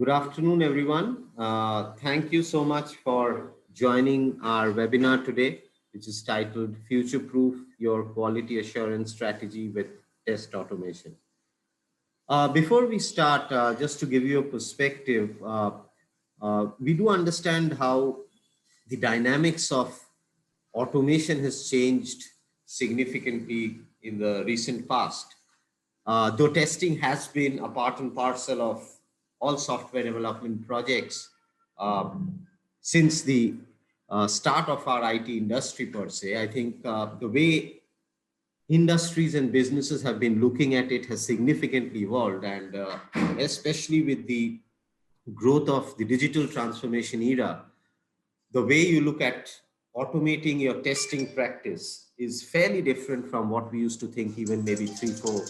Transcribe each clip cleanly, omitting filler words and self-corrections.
Good afternoon, everyone. Thank you so much for joining our webinar today, which is titled Future Proof Your Quality Assurance Strategy with Test Automation. Before we start, just to give you a perspective, we do understand how the dynamics of automation has changed significantly in the recent past. Though testing has been a part and parcel of all software development projects since the start of our IT industry per se, I think the way industries and businesses have been looking at it has significantly evolved, and especially with the growth of the digital transformation era, the way you look at automating your testing practice is fairly different from what we used to think even maybe 3-4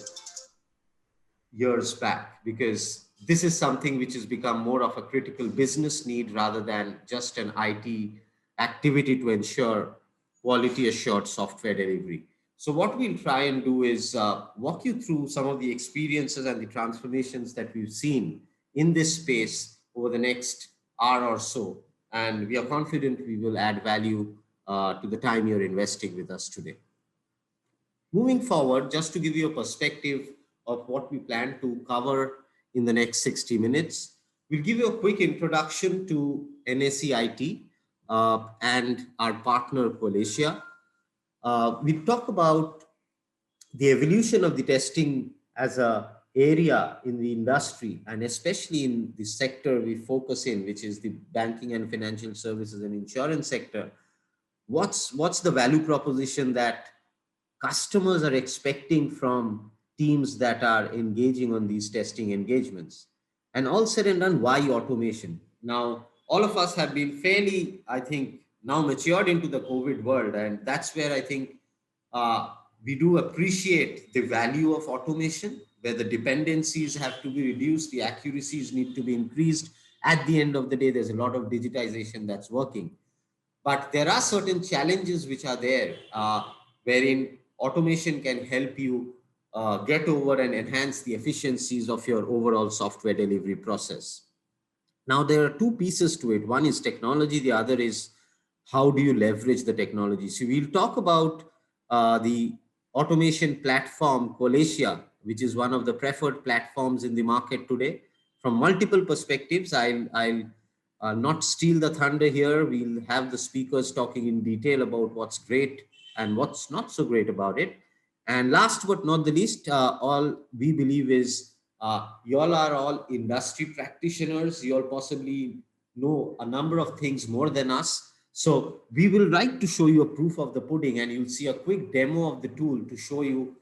years back, because this is something which has become more of a critical business need rather than just an IT activity to ensure quality assured software delivery. So what we'll try and do is walk you through some of the experiences and the transformations that we've seen in this space over the next hour or so. And we are confident we will add value to the time you're investing with us today. Moving forward, just to give you a perspective of what we plan to cover in the next 60 minutes, we'll give you a quick introduction to NSEIT and our partner Qualitia. We talk about the evolution of the testing as a area in the industry, and especially in the sector we focus in, which is the banking and financial services and insurance sector. What's the value proposition that customers are expecting from teams that are engaging on these testing engagements? And all said and done, why automation? Now, all of us have been fairly, I think, now matured into the COVID world, and that's where I think we do appreciate the value of automation, where the dependencies have to be reduced, the accuracies need to be increased. At the end of the day, there's a lot of digitization that's working. But there are certain challenges which are there, wherein automation can help you get over and enhance the efficiencies of your overall software delivery process. Now, there are two pieces to it. One is technology, the other is how do you leverage the technology. So we'll talk about the automation platform Qualitia, which is one of the preferred platforms in the market today. From multiple perspectives, I'll not steal the thunder here. We'll have the speakers talking in detail about what's great and what's not so great about it. And last but not the least, all we believe is y'all are all industry practitioners. You all possibly know a number of things more than us. So we will like to show you a proof of the pudding, and you'll see a quick demo of the tool to show you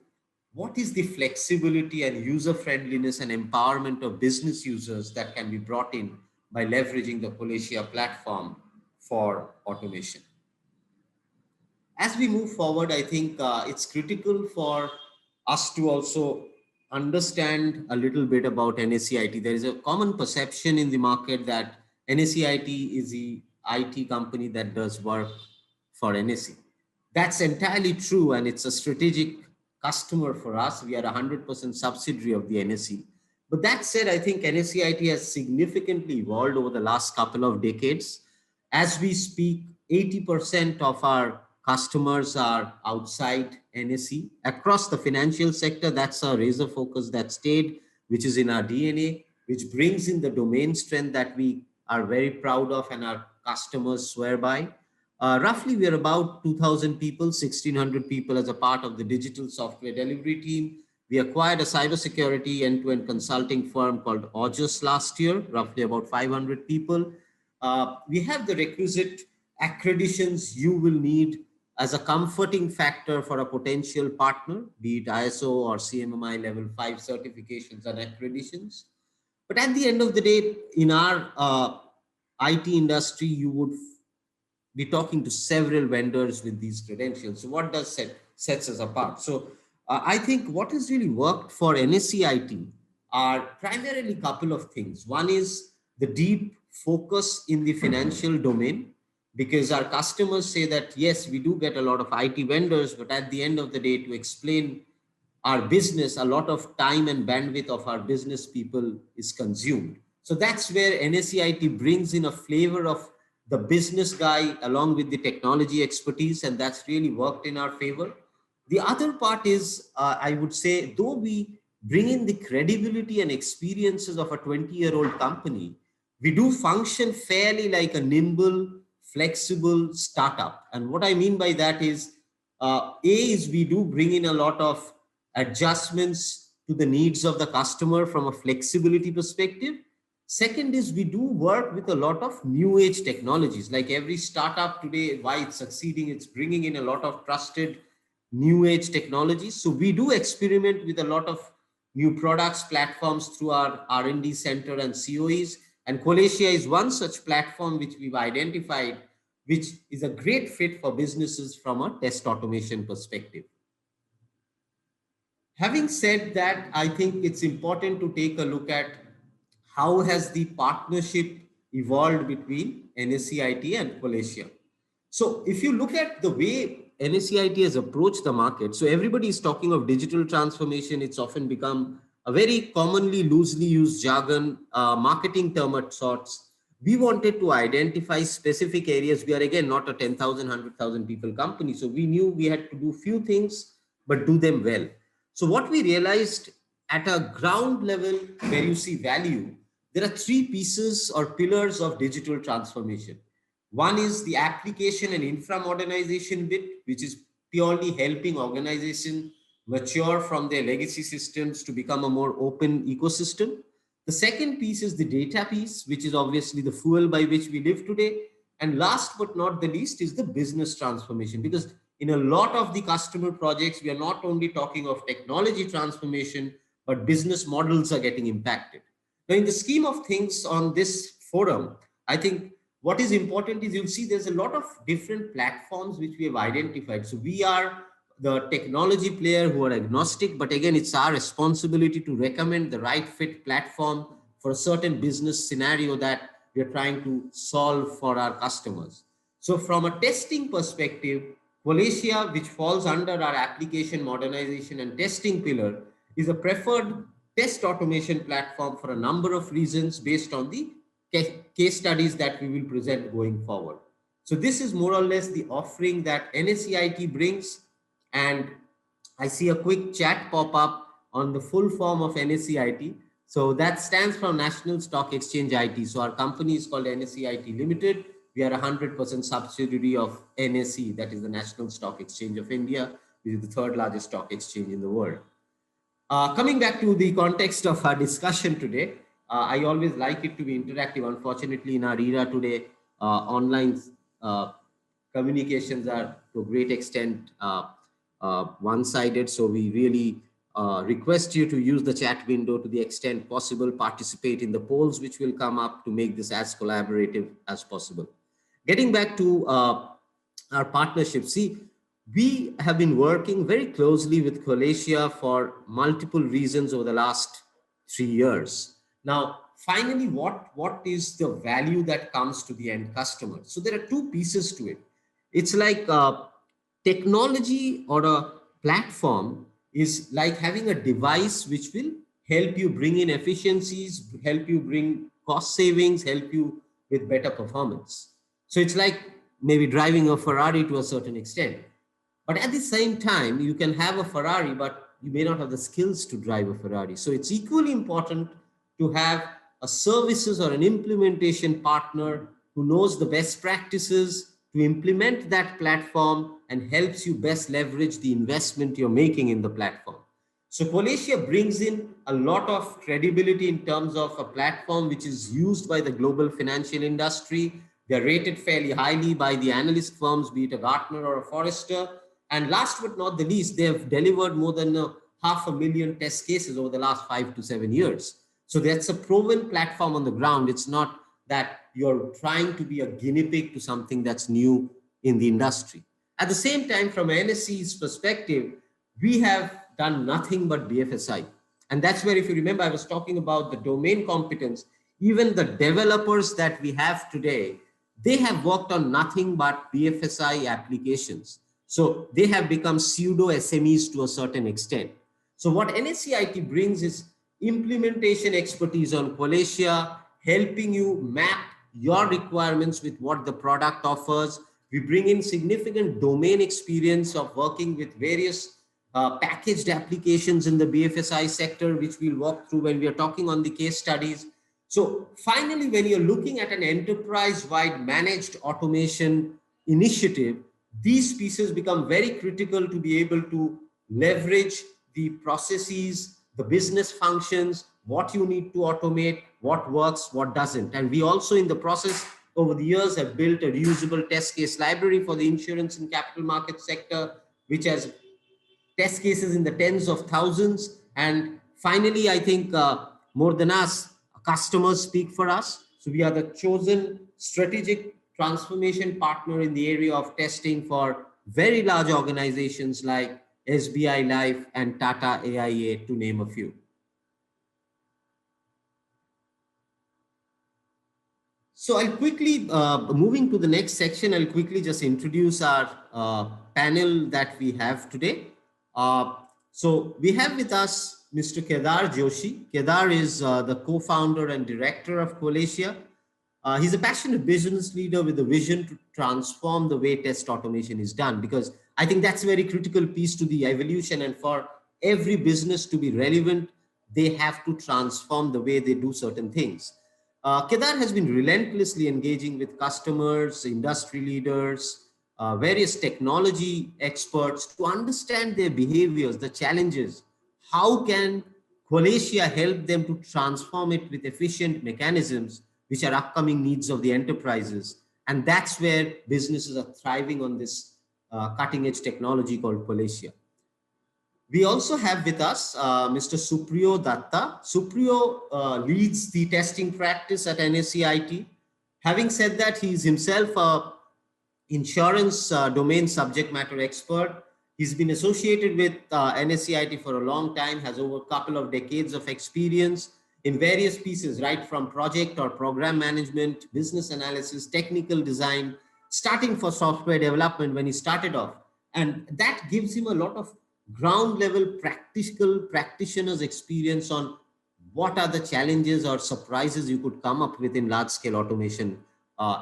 what is the flexibility and user friendliness and empowerment of business users that can be brought in by leveraging the Qualitia platform for automation. As we move forward, I think it's critical for us to also understand a little bit about NSEIT. There is a common perception in the market that NSEIT is the IT company that does work for NSE. That's entirely true, and it's a strategic customer for us. We are 100% subsidiary of the NSE. But that said, I think NSEIT has significantly evolved over the last couple of decades. As we speak, 80% of our customers are outside NSE. Across the financial sector, that's our razor focus that stayed, which is in our DNA, which brings in the domain strength that we are very proud of and our customers swear by. Roughly, we are about 2,000 people, 1,600 people as a part of the digital software delivery team. We acquired a cybersecurity end-to-end consulting firm called August last year, roughly about 500 people. We have the requisite accreditations you will need as a comforting factor for a potential partner, be it ISO or CMMI level 5 certifications and accreditations. But at the end of the day, in our IT industry, you would be talking to several vendors with these credentials. So what does sets us apart? So I think what has really worked for NSEIT are primarily a couple of things. One is the deep focus in the financial domain, because our customers say that, yes, we do get a lot of IT vendors, but at the end of the day, to explain our business, a lot of time and bandwidth of our business people is consumed. So that's where NSEIT brings in a flavor of the business guy along with the technology expertise, and that's really worked in our favor. The other part is, I would say, though we bring in the credibility and experiences of a 20-year-old company, we do function fairly like a nimble, flexible startup. And what I mean by that is, A is we do bring in a lot of adjustments to the needs of the customer from a flexibility perspective. Second is we do work with a lot of new age technologies. Like every startup today, why it's succeeding, it's bringing in a lot of trusted new age technologies. So we do experiment with a lot of new products, platforms through our R&D center and COEs. And Qualitia is one such platform which we've identified, which is a great fit for businesses from a test automation perspective. Having said that, I think it's important to take a look at how has the partnership evolved between NSEIT and Qualitia. So if you look at the way NSEIT has approached the market, so everybody is talking of digital transformation. It's often become a very commonly loosely used jargon, marketing term of sorts. We wanted to identify specific areas. We are again not a 10,000, 100,000 people company. So we knew we had to do few things, but do them well. So what we realized at a ground level where you see value, there are three pieces or pillars of digital transformation. One is the application and infra modernization bit, which is purely helping organization mature from their legacy systems to become a more open ecosystem. The second piece is the data piece, which is obviously the fuel by which we live today. And last but not the least is the business transformation, because in a lot of the customer projects, we are not only talking of technology transformation, but business models are getting impacted. Now, in the scheme of things on this forum, I think what is important is you'll see there's a lot of different platforms which we have identified. So we are the technology player who are agnostic, but again, it's our responsibility to recommend the right fit platform for a certain business scenario that we are trying to solve for our customers. So from a testing perspective, Qualitia, which falls under our application modernization and testing pillar, is a preferred test automation platform for a number of reasons based on the case studies that we will present going forward. So this is more or less the offering that NSEIT brings. And I see a quick chat pop up on the full form of NSEIT. So that stands for National Stock Exchange IT. So our company is called NSEIT Limited. We are a 100% subsidiary of NSE, that is the National Stock Exchange of India, which is the third largest stock exchange in the world. Coming back to the context of our discussion today, I always like it to be interactive. Unfortunately, in our era today, online communications are to a great extent one-sided. So we really request you to use the chat window to the extent possible, participate in the polls which will come up to make this as collaborative as possible. Getting back to our partnership, see, we have been working very closely with Qualitia for multiple reasons over the last 3 years. Now, finally, what is the value that comes to the end customer? So there are two pieces to it. It's like technology or a platform is like having a device which will help you bring in efficiencies, help you bring cost savings, help you with better performance. So it's like maybe driving a Ferrari to a certain extent. But at the same time, you can have a Ferrari, but you may not have the skills to drive a Ferrari. So it's equally important to have a services or an implementation partner who knows the best practices to implement that platform and helps you best leverage the investment you're making in the platform. So Qualitia brings in a lot of credibility in terms of a platform which is used by the global financial industry. They're rated fairly highly by the analyst firms, be it a Gartner or a Forrester. And last but not the least, they have delivered more than 500,000 test cases over the last 5 to 7 years. So that's a proven platform on the ground. It's not that you're trying to be a guinea pig to something that's new in the industry. At the same time, from NSE's perspective, we have done nothing but BFSI. And that's where, if you remember, I was talking about the domain competence. Even the developers that we have today, they have worked on nothing but BFSI applications. So they have become pseudo SMEs to a certain extent. So what NSEIT brings is implementation expertise on Qualitia, helping you map your requirements with what the product offers. We bring in significant domain experience of working with various packaged applications in the BFSI sector, which we'll walk through when we are talking on the case studies. So finally, when you're looking at an enterprise-wide managed automation initiative, these pieces become very critical to be able to leverage the processes, the business functions, what you need to automate, what works, what doesn't. And we also in the process over the years have built a reusable test case library for the insurance and capital market sector, which has test cases in the tens of thousands. And finally, I think more than us, customers speak for us. So we are the chosen strategic transformation partner in the area of testing for very large organizations like SBI Life and Tata AIA, to name a few. So I'll quickly, moving to the next section, I'll quickly just introduce our panel that we have today. So we have with us Mr. Kedar Joshi. Kedar is the co-founder and director of Qualitia. He's a passionate business leader with a vision to transform the way test automation is done, because I think that's a very critical piece to the evolution. And for every business to be relevant, they have to transform the way they do certain things. Kedar has been relentlessly engaging with customers, industry leaders, various technology experts to understand their behaviors, the challenges. How can Qualitia help them to transform it with efficient mechanisms, which are upcoming needs of the enterprises? And that's where businesses are thriving on this cutting edge technology called Qualitia. We also have with us Mr. Supriyo Datta. Supriyo leads the testing practice at NSEIT. Having said that, he is himself a insurance domain subject matter expert. He's been associated with NSEIT for a long time, has over a couple of decades of experience in various pieces, right from project or program management, business analysis, technical design, starting for software development when he started off. And that gives him a lot of ground level practical practitioners experience on what are the challenges or surprises you could come up with in large scale automation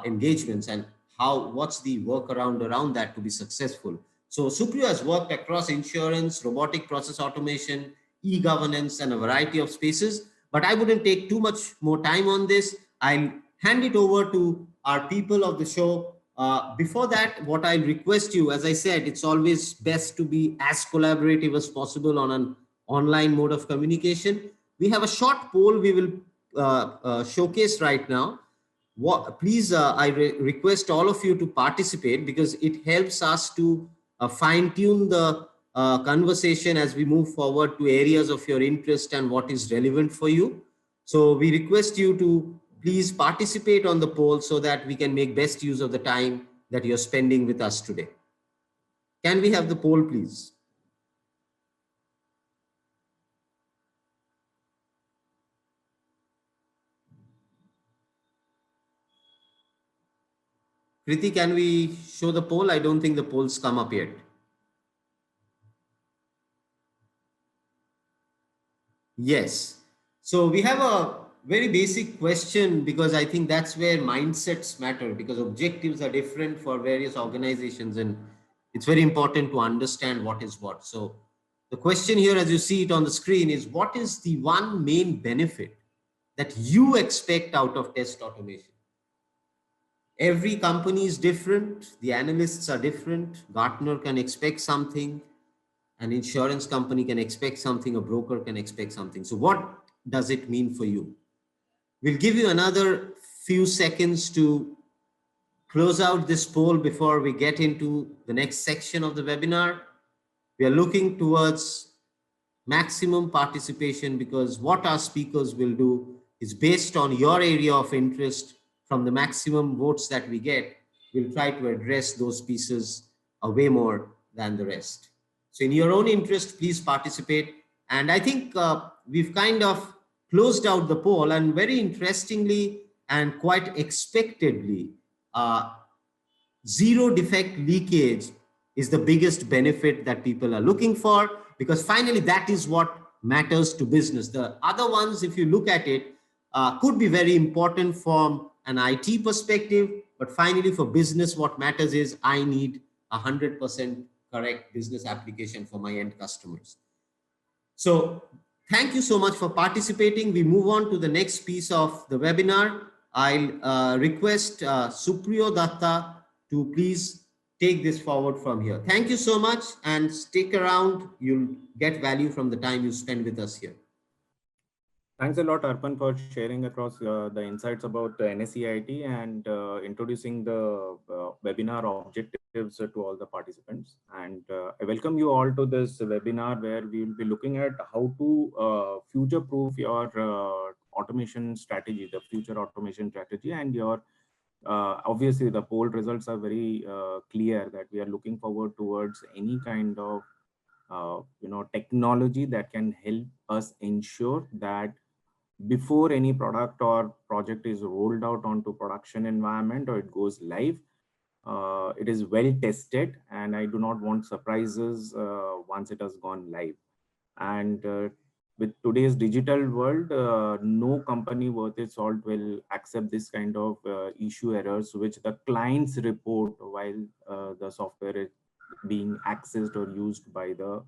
engagements, and what's the workaround around that to be successful. So Supriyo has worked across insurance, robotic process automation, e-governance, and a variety of spaces, but I wouldn't take too much more time on this. I'll hand it over to our people of the show. Before that, what I'll request you, as I said, it's always best to be as collaborative as possible on an online mode of communication. We have a short poll we will showcase right now. Please, I request all of you to participate, because it helps us to fine tune the conversation as we move forward to areas of your interest and what is relevant for you. So we request you to please participate on the poll so that we can make best use of the time that you're spending with us today. Can we have the poll, please? Kriti, can we show the poll? I don't think the polls come up yet. Yes. So we have a very basic question, because I think that's where mindsets matter, because objectives are different for various organizations, and it's very important to understand what is what. So the question here, as you see it on the screen, is what is the one main benefit that you expect out of test automation? Every company is different. The analysts are different. Gartner can expect something. An insurance company can expect something. A broker can expect something. So what does it mean for you? We'll give you another few seconds to close out this poll before we get into the next section of the webinar. We are looking towards maximum participation, because what our speakers will do is based on your area of interest. From the maximum votes that we get, we'll try to address those pieces way more than the rest. So in your own interest, please participate. And I think we've kind of closed out the poll, and very interestingly and quite expectedly, zero defect leakage is the biggest benefit that people are looking for, because finally that is what matters to business. The other ones, if you look at it, could be very important from an IT perspective, but finally for business, what matters is I need 100% correct business application for my end customers. So thank you so much for participating. We move on to the next piece of the webinar. I'll request Supriyo Datta to please take this forward from here. Thank you so much and stick around. You'll get value from the time you spend with us here. Thanks a lot, Arpan, for sharing across the insights about NSEIT and introducing the webinar objectives to all the participants. And I welcome you all to this webinar where we will be looking at how to future-proof your automation strategy, the future automation strategy, and your obviously the poll results are very clear that we are looking forward towards any kind of technology that can help us ensure that before any product or project is rolled out onto production environment or it goes live, it is well tested, and I do not want surprises once it has gone live. And with today's digital world, no company worth its salt will accept this kind of issue errors which the clients report while the software is being accessed or used by the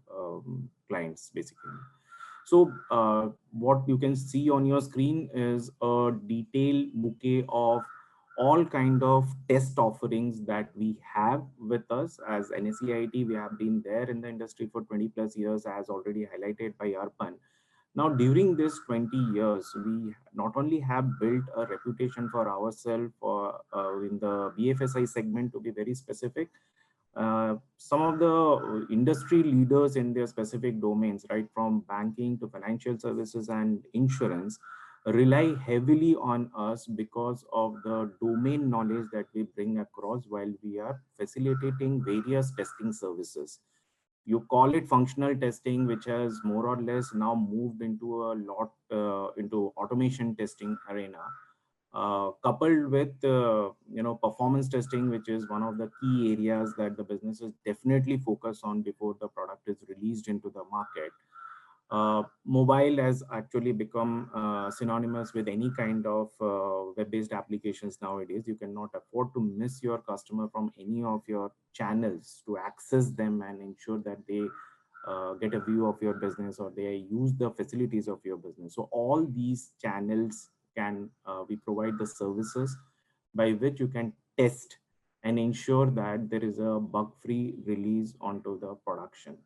clients basically. So what you can see on your screen is a detailed bouquet of all kind of test offerings that we have with us. As NSEIT, we have been there in the industry for 20 plus years, as already highlighted by Arpan. Now, during this 20 years, we not only have built a reputation for ourselves in the BFSI segment, to be very specific, some of the industry leaders in their specific domains, right from banking to financial services and insurance, rely heavily on us because of the domain knowledge that we bring across while we are facilitating various testing services. You call it functional testing, which has more or less now moved into a lot into automation testing arena. Coupled with performance testing, which is one of the key areas that the businesses definitely focus on before the product is released into the market. Mobile has actually become synonymous with any kind of web-based applications nowadays. You cannot afford to miss your customer from any of your channels to access them and ensure that they get a view of your business or they use the facilities of your business. So all these channels can we provide the services by which you can test and ensure that there is a bug-free release onto the production.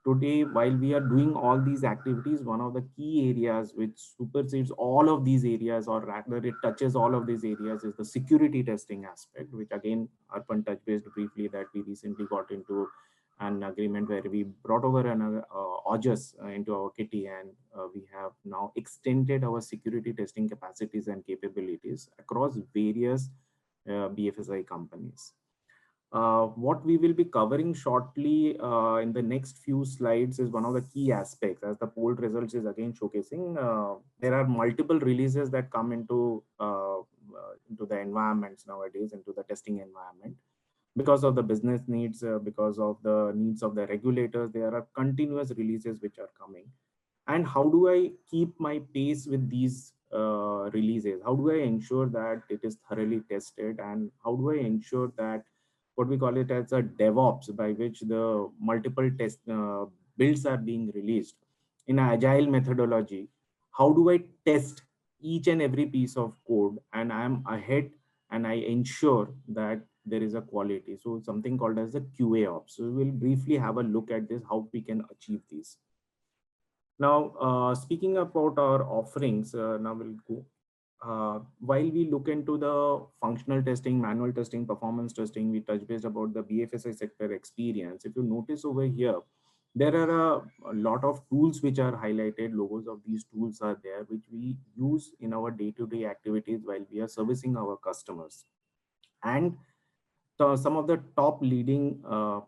Today, while we are doing all these activities, one of the key areas which supersedes all of these areas, or rather it touches all of these areas, is the security testing aspect, which again, Arpan touched based briefly that we recently got into an agreement where we brought over an August into our kitty, and we have now extended our security testing capacities and capabilities across various BFSI companies. What we will be covering shortly in the next few slides is one of the key aspects, as the poll results is again showcasing. There are multiple releases that come into the environments nowadays, into the testing environment. Because of the business needs, because of the needs of the regulators, there are continuous releases which are coming. And how do I keep my pace with these releases? How do I ensure that it is thoroughly tested? And how do I ensure that what we call it as a DevOps, by which the multiple test builds are being released in an agile methodology? How do I test each and every piece of code and I'm ahead and I ensure that there is a quality? So something called as the QA ops. So we'll briefly have a look at this, how we can achieve these. Now, speaking about our offerings, now we'll go. While we look into the functional testing, manual testing, performance testing, we touch base about the BFSI sector experience. If you notice over here, there are a lot of tools which are highlighted. Logos of these tools are there, which we use in our day-to-day activities while we are servicing our customers. And some of the top leading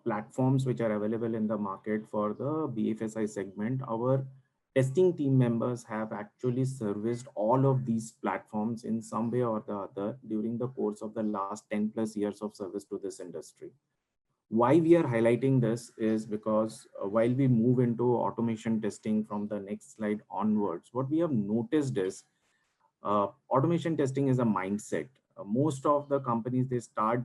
platforms which are available in the market for the BFSI segment, our testing team members have actually serviced all of these platforms in some way or the other during the course of the last 10 plus years of service to this industry. Why we are highlighting this is because while we move into automation testing from the next slide onwards, what we have noticed is Automation testing is a mindset. Most of the companies, they start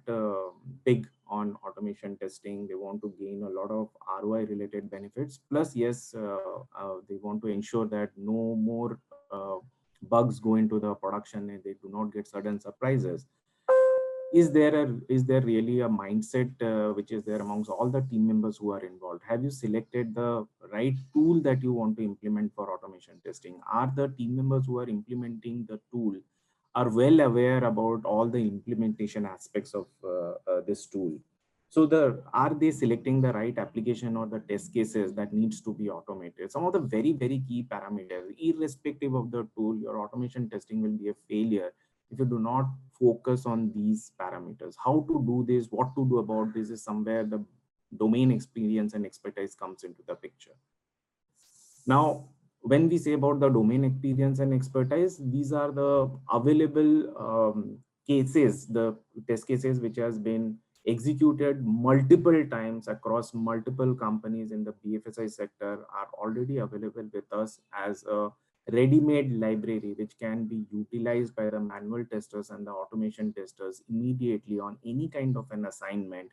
big on automation testing. They want to gain a lot of ROI related benefits. Plus, yes, they want to ensure that no more bugs go into the production and they do not get sudden surprises. Is there really a mindset which is there amongst all the team members who are involved? Have you selected the right tool that you want to implement for automation testing? Are the team members who are implementing the tool are well aware about all the implementation aspects of this tool? So are they selecting the right application or the test cases that needs to be automated? Some of the very key parameters, irrespective of the tool, your automation testing will be a failure if you do not focus on these parameters. How to do this, what to do about this is somewhere the domain experience and expertise comes into the picture. Now, when we say about the domain experience and expertise, these are the available cases, the test cases which has been executed multiple times across multiple companies in the BFSI sector are already available with us as a ready-made library, which can be utilized by the manual testers and the automation testers immediately on any kind of an assignment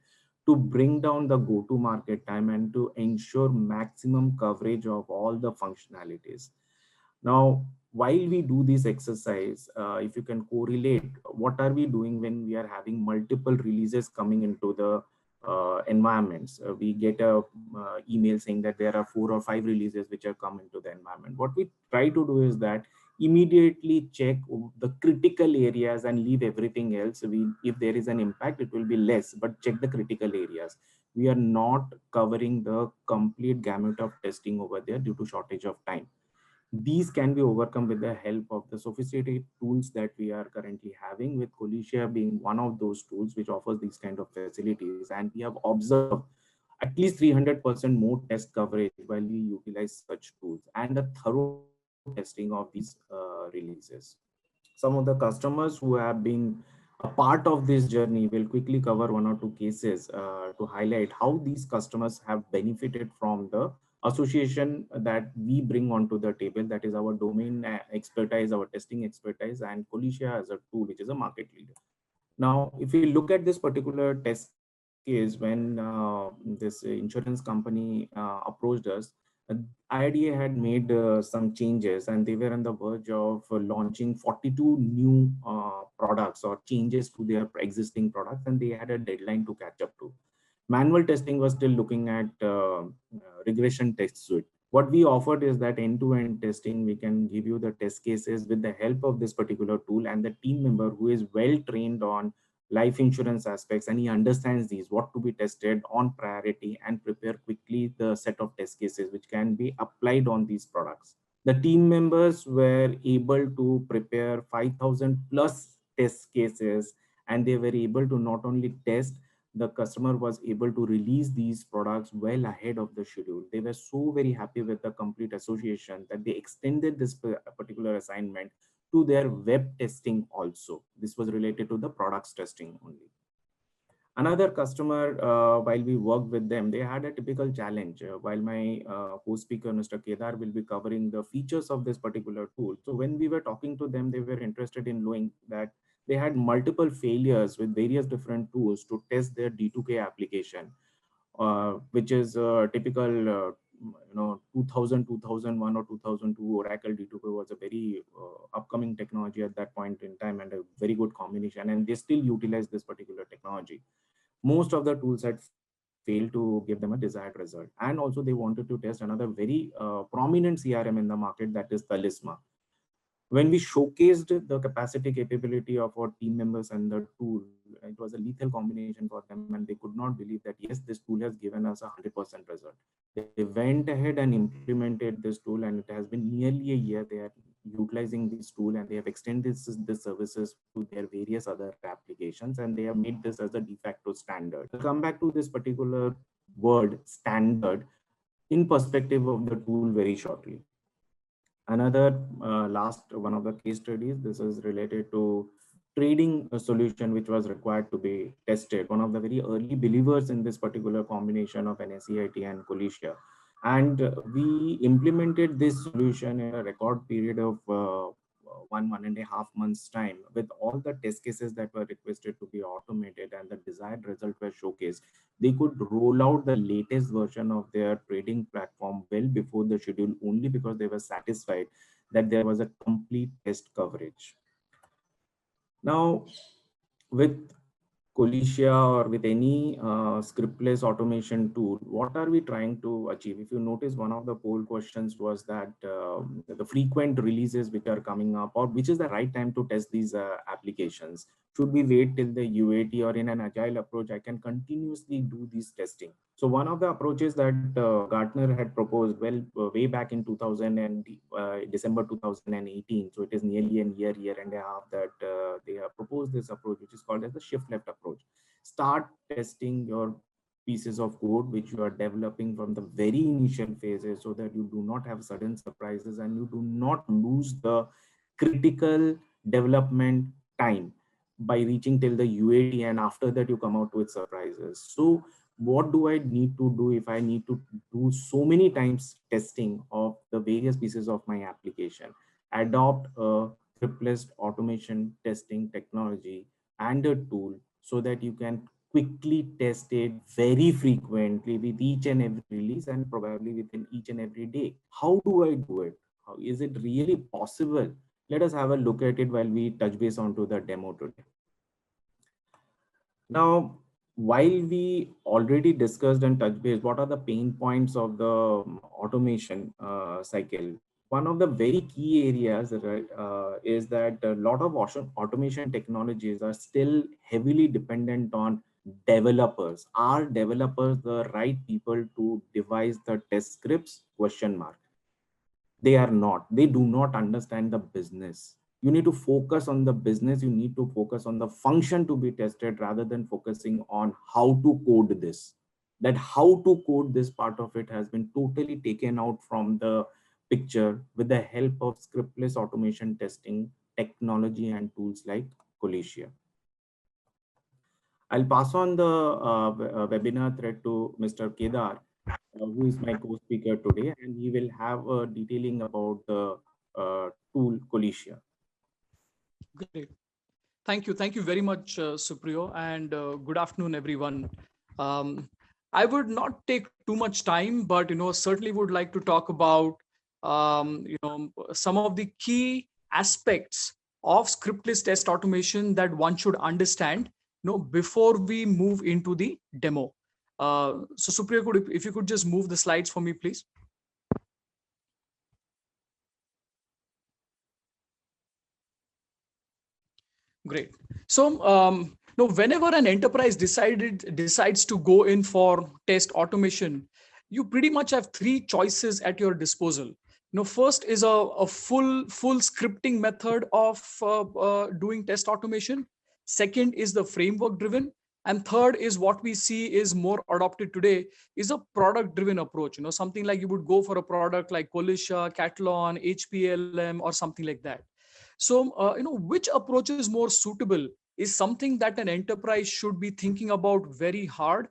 to bring down the go-to-market time and to ensure maximum coverage of all the functionalities. Now, while we do this exercise, if you can correlate, what are we doing when we are having multiple releases coming into the environments? We get a email saying that there are 4 or 5 releases which are come into the environment. What we try to do is that immediately check the critical areas and leave everything else. If there is an impact, it will be less, but check the critical areas. We are not covering the complete gamut of testing over there due to shortage of time. These can be overcome with the help of the sophisticated tools that we are currently having, with Qualitia being one of those tools which offers these kind of facilities. And we have observed at least 300% more test coverage while we utilize such tools, and a thorough testing of these releases. Some of the customers who have been a part of this journey will quickly cover 1 or 2 cases to highlight how these customers have benefited from the association that we bring onto the table, that is our domain expertise, our testing expertise, and Qualitia as a tool which is a market leader. Now, if we look at this particular test case, when this insurance company approached us, IDA had made some changes and they were on the verge of launching 42 new products or changes to their existing products, and they had a deadline to catch up to. Manual testing was still looking at regression test suite. What we offered is that end-to-end testing. We can give you the test cases with the help of this particular tool, and the team member who is well trained on life insurance aspects, and he understands these, what to be tested on priority, and prepare quickly the set of test cases which can be applied on these products. The team members were able to prepare 5,000 plus test cases, and they were able to not only test, the customer was able to release these products well ahead of the schedule. They were so very happy with the complete association that they extended this particular assignment to their web testing also. This was related to the products testing only. Another customer, while we worked with them, they had a typical challenge. While my co-speaker, Mr. Kedar, will be covering the features of this particular tool. So when we were talking to them, they were interested in knowing that they had multiple failures with various different tools to test their D2K application, which is typical, 2001 or 2002 Oracle D2K was a very upcoming technology at that point in time, and a very good combination, and they still utilize this particular technology. Most of the tools had failed to give them a desired result. And also they wanted to test another very prominent CRM in the market, that is Talisma. When we showcased the capacity capability of our team members and the tool, it was a lethal combination for them, and they could not believe that, yes, this tool has given us 100% result. They went ahead and implemented this tool, and it has been nearly a year they are utilizing this tool, and they have extended this services to their various other applications, and they have made this as a de facto standard. I'll come back to this particular word standard in perspective of the tool very shortly. Another last one of the case studies, this is related to trading a solution which was required to be tested. One of the very early believers in this particular combination of NSEIT and Qualitia. And we implemented this solution in a record period of 1.5 months time, with all the test cases that were requested to be automated and the desired result were showcased, they could roll out the latest version of their trading platform well before the schedule, only because they were satisfied that there was a complete test coverage. Now, with Qualitia or with any scriptless automation tool, what are we trying to achieve? If you notice, one of the poll questions was that the frequent releases which are coming up, or which is the right time to test these applications. Should we wait till the UAT, or in an agile approach, I can continuously do this testing? So one of the approaches that Gartner had proposed, well, way back in 2000 and December 2018, so it is nearly a year and a half that they have proposed this approach, which is called as the shift left approach. Start testing your pieces of code which you are developing from the very initial phases, so that you do not have sudden surprises and you do not lose the critical development time by reaching till the UAT, and after that you come out with surprises. So what do I need to do if I need to do so many times testing of the various pieces of my application? Adopt a scriptless automation testing technology and a tool, so that you can quickly test it very frequently with each and every release, and probably within each and every day. How do I do it? How is it really possible? Let us have a look at it while we touch base onto the demo today. Now, while we already discussed and touched base what are the pain points of the automation cycle, one of the very key areas, right, is that a lot of automation technologies are still heavily dependent on developers. Are developers the right people to devise the test scripts? Question mark. They are not. They do not understand the business. You need to focus on the business. You need to focus on the function to be tested, rather than focusing on how to code this. That how to code this part of it has been totally taken out from the picture with the help of scriptless automation testing technology and tools like Qualitia. I'll pass on the webinar thread to Mr. Kedar, who is my co-speaker today, and he will have a detailing about the tool Qualitia. Great. Thank you very much, Supriyo, and good afternoon, everyone. I would not take too much time, but certainly would like to talk about some of the key aspects of scriptless test automation that one should understand before we move into the demo. So Supriyo, if you could just move the slides for me, please. Great. So whenever an enterprise decides to go in for test automation, you pretty much have three choices at your disposal. First is a full scripting method of doing test automation. Second is the framework driven, and third is what we see is more adopted today is a product driven approach. Something like you would go for a product like Qualitia, Catalan, HPLM, or something like that. So, which approach is more suitable is something that an enterprise should be thinking about very hard,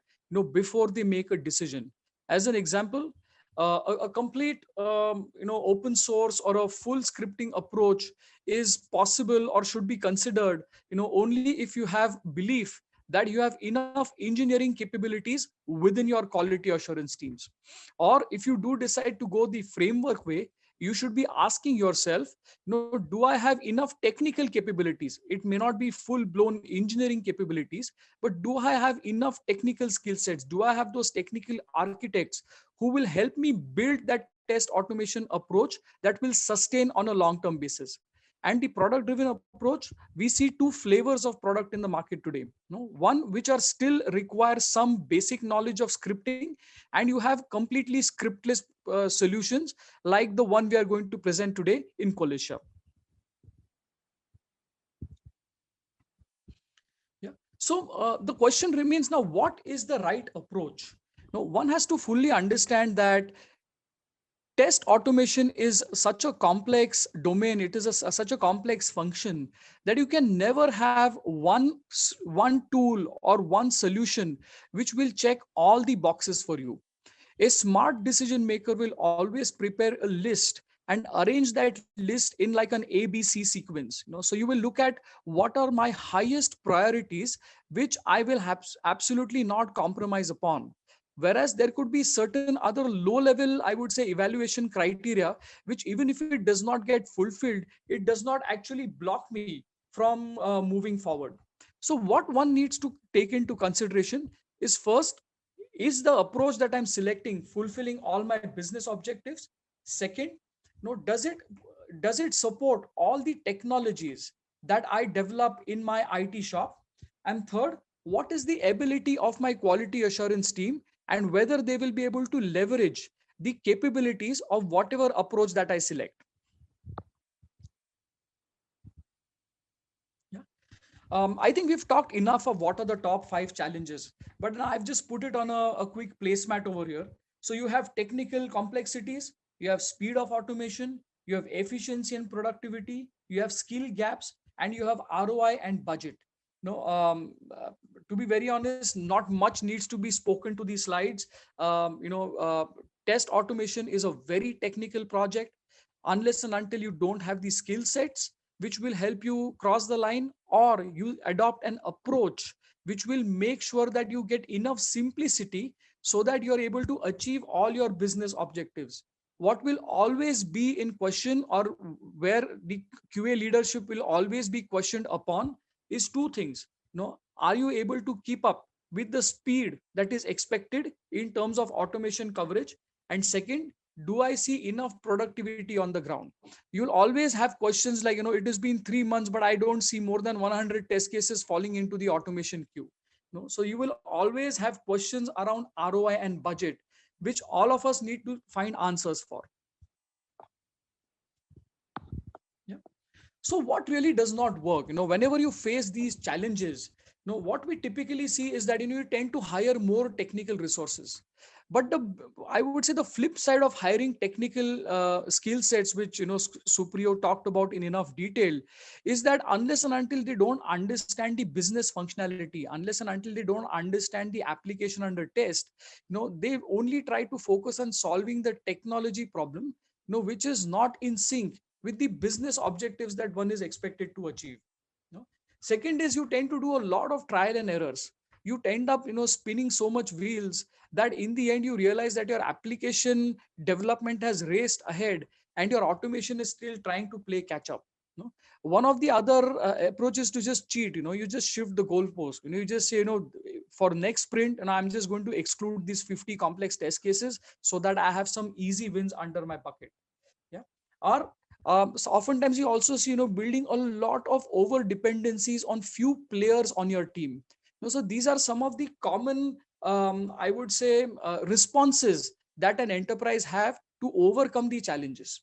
before they make a decision. As an example, a complete, open source or a full scripting approach is possible or should be considered, only if you have belief that you have enough engineering capabilities within your quality assurance teams. Or if you do decide to go the framework way, you should be asking yourself, do I have enough technical capabilities? It may not be full blown engineering capabilities, but do I have enough technical skill sets? Do I have those technical architects who will help me build that test automation approach that will sustain on a long term basis? And the product driven approach, we see two flavors of product in the market today. One which are still require some basic knowledge of scripting, and you have completely scriptless solutions like the one we are going to present today in Qualitia. Yeah. So the question remains now, what is the right approach? Now, one has to fully understand that test automation is such a complex domain. It is such a complex function that you can never have one tool or one solution which will check all the boxes for you. A smart decision maker will always prepare a list and arrange that list in like an ABC sequence. So you will look at what are my highest priorities, which I will have absolutely not compromise upon. Whereas there could be certain other low level, I would say, evaluation criteria, which even if it does not get fulfilled, it does not actually block me from moving forward. So what one needs to take into consideration is, first, is the approach that I'm selecting fulfilling all my business objectives? Second, does it support all the technologies that I develop in my IT shop? And third, what is the ability of my quality assurance team, and whether they will be able to leverage the capabilities of whatever approach that I select? Yeah. I think we've talked enough of what are the top 5 challenges, but now I've just put it on a quick placemat over here. So you have technical complexities, you have speed of automation, you have efficiency and productivity, you have skill gaps, and you have ROI and budget. No, to be very honest, not much needs to be spoken to these slides. Test automation is a very technical project. Unless and until you don't have the skill sets which will help you cross the line, or you adopt an approach which will make sure that you get enough simplicity so that you're able to achieve all your business objectives. What will always be in question, or where the QA leadership will always be questioned upon, is two things. Are you able to keep up with the speed that is expected in terms of automation coverage? And second, do I see enough productivity on the ground? You'll always have questions like, it has been 3 months, but I don't see more than 100 test cases falling into the automation queue. So you will always have questions around ROI and budget, which all of us need to find answers for. Yeah. So what really does not work? Whenever you face these challenges, what we typically see is that you tend to hire more technical resources. But I would say the flip side of hiring technical skill sets, which Supriyo talked about in enough detail, is that unless and until they don't understand the business functionality, unless and until they don't understand the application under test, they only try to focus on solving the technology problem, which is not in sync with the business objectives that one is expected to achieve. Second is, you tend to do a lot of trial and errors. You end up spinning so much wheels that in the end you realize that your application development has raced ahead and your automation is still trying to play catch up. One of the other approaches to just cheat, you just shift the goalpost. You just say, for next sprint, and I'm just going to exclude these 50 complex test cases so that I have some easy wins under my bucket. Yeah. Or so oftentimes you also see, building a lot of over dependencies on few players on your team. So these are some of the common, I would say, responses that an enterprise have to overcome the challenges.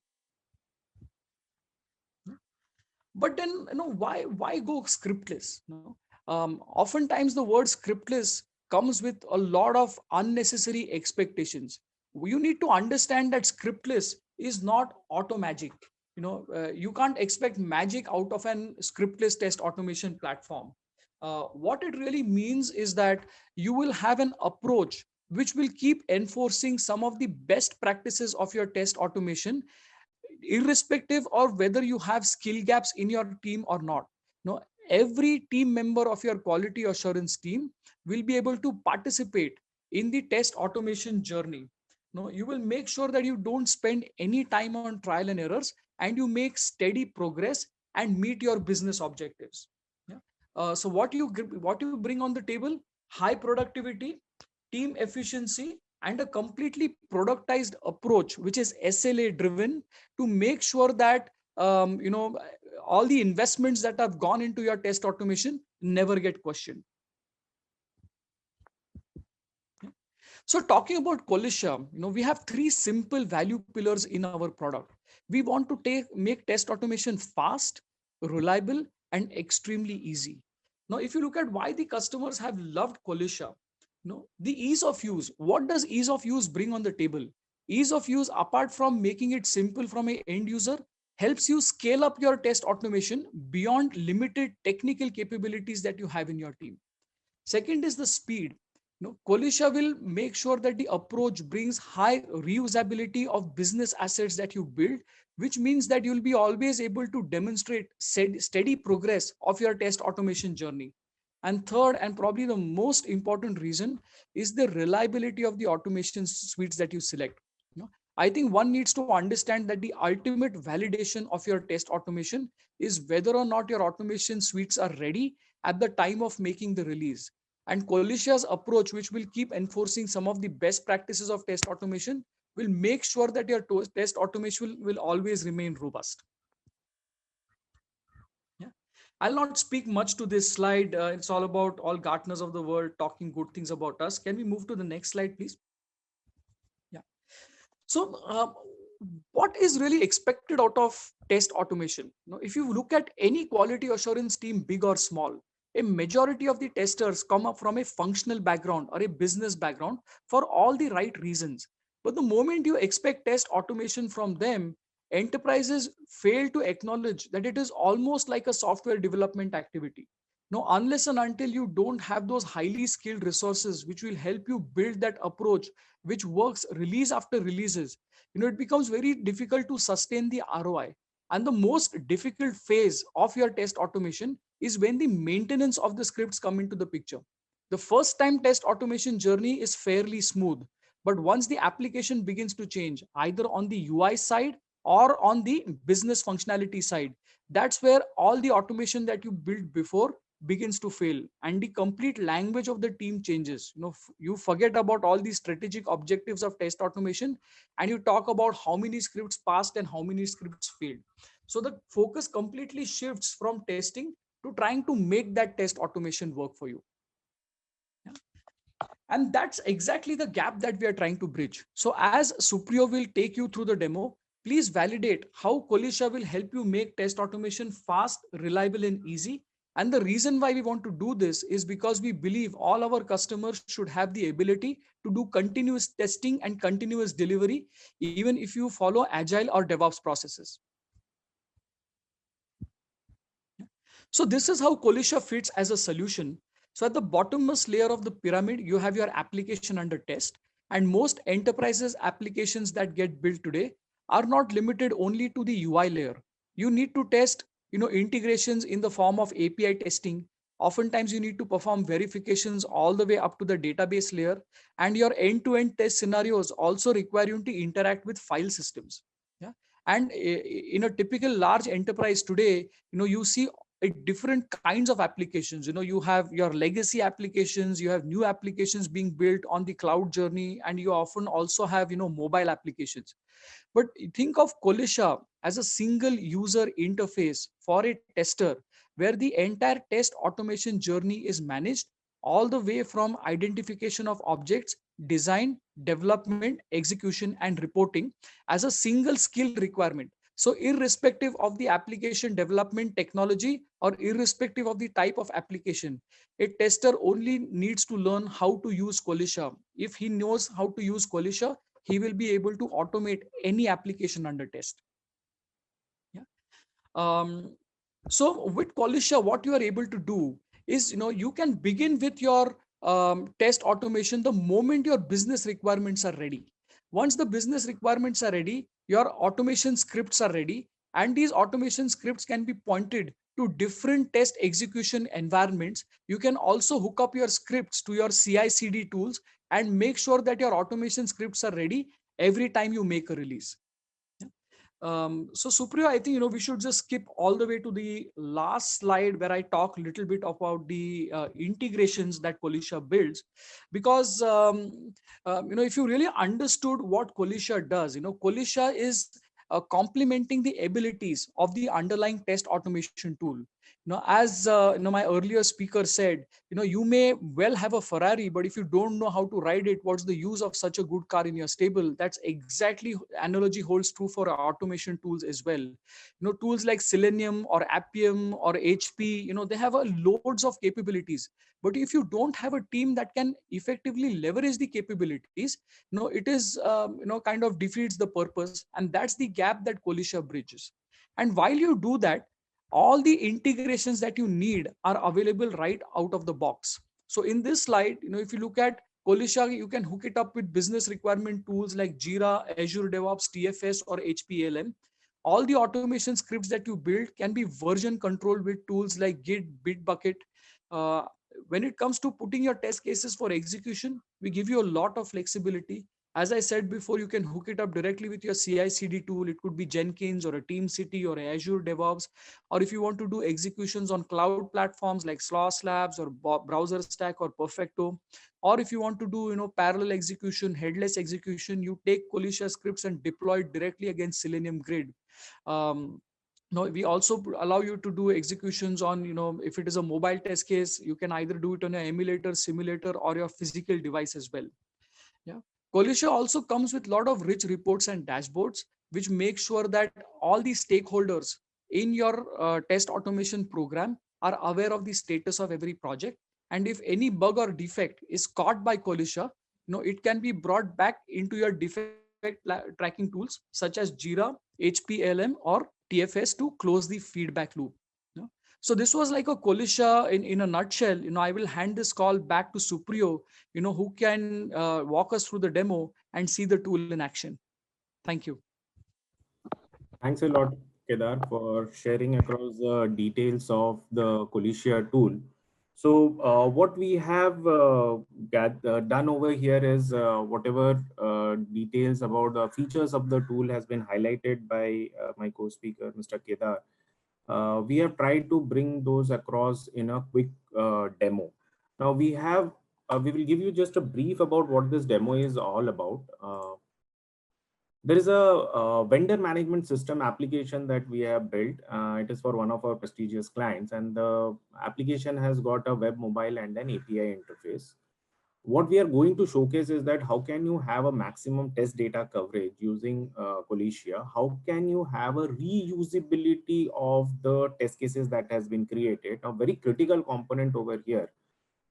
But then, why go scriptless? Oftentimes the word scriptless comes with a lot of unnecessary expectations. You need to understand that scriptless is not auto magic. You can't expect magic out of an scriptless test automation platform. What it really means is that you will have an approach which will keep enforcing some of the best practices of your test automation, irrespective of whether you have skill gaps in your team or not. Every team member of your quality assurance team will be able to participate in the test automation journey. You will make sure that you don't spend any time on trial and errors, and you make steady progress and meet your business objectives. Yeah. So what you bring on the table: high productivity, team efficiency, and a completely productized approach, which is SLA driven, to make sure that all the investments that have gone into your test automation never get questioned. So talking about Qualitia, we have 3 simple value pillars in our product. We want to make test automation fast, reliable, and extremely easy. Now, if you look at why the customers have loved Qualitia, the ease of use. What does ease of use bring on the table? Ease of use, apart from making it simple from an end user, helps you scale up your test automation beyond limited technical capabilities that you have in your team. Second is the speed. Qualitia will make sure that the approach brings high reusability of business assets that you build, which means that you'll be always able to demonstrate steady progress of your test automation journey. And third, and probably the most important reason, is the reliability of the automation suites that you select. I think one needs to understand that the ultimate validation of your test automation is whether or not your automation suites are ready at the time of making the release. And Qualitia's approach, which will keep enforcing some of the best practices of test automation, will make sure that your test automation will always remain robust. Yeah. I'll not speak much to this slide. It's all about all Gartners of the world talking good things about us. Can we move to the next slide, please? Yeah. So, what is really expected out of test automation? If you look at any quality assurance team, big or small, a majority of the testers come up from a functional background or a business background for all the right reasons. But the moment you expect test automation from them, enterprises fail to acknowledge that it is almost like a software development activity. No, unless and until you don't have those highly skilled resources which will help you build that approach, which works release after releases, it becomes very difficult to sustain the ROI. And the most difficult phase of your test automation is when the maintenance of the scripts come into the picture. The first time test automation journey is fairly smooth, but once the application begins to change, either on the UI side or on the business functionality side, that's where all the automation that you built before begins to fail, and the complete language of the team changes. You forget about all the strategic objectives of test automation, and you talk about how many scripts passed and how many scripts failed. So the focus completely shifts from testing to trying to make that test automation work for you. Yeah. And that's exactly the gap that we are trying to bridge. So as Supriyo will take you through the demo, please validate how Qualitia will help you make test automation fast, reliable, and easy. And the reason why we want to do this is because we believe all our customers should have the ability to do continuous testing and continuous delivery, even if you follow Agile or DevOps processes. So this is how Qualitia fits as a solution. So at the bottommost layer of the pyramid, you have your application under test. And most enterprises applications that get built today are not limited only to the UI layer. You need to test, integrations in the form of API testing. Oftentimes you need to perform verifications all the way up to the database layer. And your end-to-end test scenarios also require you to interact with file systems. Yeah. And in a typical large enterprise today, you see different kinds of applications. You have your legacy applications, you have new applications being built on the cloud journey, and you often also have mobile applications. But think of Qualitia as a single user interface for a tester, where the entire test automation journey is managed, all the way from identification of objects, design, development, execution, and reporting, as a single skill requirement. So irrespective of the application development technology or irrespective of the type of application, a tester only needs to learn how to use Qualitia. If he knows how to use Qualitia, he will be able to automate any application under test. Yeah. So with Qualitia, what you are able to do is, you can begin with your test automation the moment your business requirements are ready. Once the business requirements are ready, your automation scripts are ready, and these automation scripts can be pointed to different test execution environments. You can also hook up your scripts to your CI/CD tools and make sure that your automation scripts are ready every time you make a release. So Supriya, I think we should just skip all the way to the last slide where I talk a little bit about the integrations that Qualitia builds, because if you really understood what Qualitia does, Qualitia is complementing the abilities of the underlying test automation tool. As my earlier speaker said, you may well have a Ferrari, but if you don't know how to ride it, what's the use of such a good car in your stable? That's exactly analogy holds true for automation tools as well. Tools like Selenium or Appium or HP, they have loads of capabilities. But if you don't have a team that can effectively leverage the capabilities, it is kind of defeats the purpose, and that's the gap that Qualitia bridges. And while you do that, all the integrations that you need are available right out of the box. So in this slide, if you look at Qualitia, you can hook it up with business requirement tools like Jira, Azure DevOps, TFS, or HPLM. All the automation scripts that you build can be version controlled with tools like Git, Bitbucket. Uh, when it comes to putting your test cases for execution, we give you a lot of flexibility. As I said before, you can hook it up directly with your CI/CD tool. It could be Jenkins or a TeamCity or Azure DevOps. Or if you want to do executions on cloud platforms like Sloss Labs or Browser Stack or Perfecto, or if you want to do parallel execution, headless execution, you take Qualitia scripts and deploy it directly against Selenium Grid. No, we also allow you to do executions on, if it is a mobile test case, you can either do it on your emulator, simulator, or your physical device as well. Yeah. Qualitia also comes with a lot of rich reports and dashboards, which make sure that all the stakeholders in your test automation program are aware of the status of every project. And if any bug or defect is caught by Qualitia, it can be brought back into your defect tracking tools such as Jira, HPLM, or TFS to close the feedback loop. Yeah. So this was like a Qualitia in a nutshell. I will hand this call back to Supriyo, who can walk us through the demo and see the tool in action. Thank you. Thanks a lot, Kedar, for sharing across the details of the Qualitia tool. So what we have done over here is whatever details about the features of the tool has been highlighted by my co-speaker, Mr. Kedar. We have tried to bring those across in a quick demo. Now we will give you just a brief about what this demo is all about. There is a vendor management system application that we have built. It is for one of our prestigious clients, and the application has got a web, mobile, and an API interface. What we are going to showcase is that how can you have a maximum test data coverage using Qualitia? How can you have a reusability of the test cases that has been created? A very critical component over here.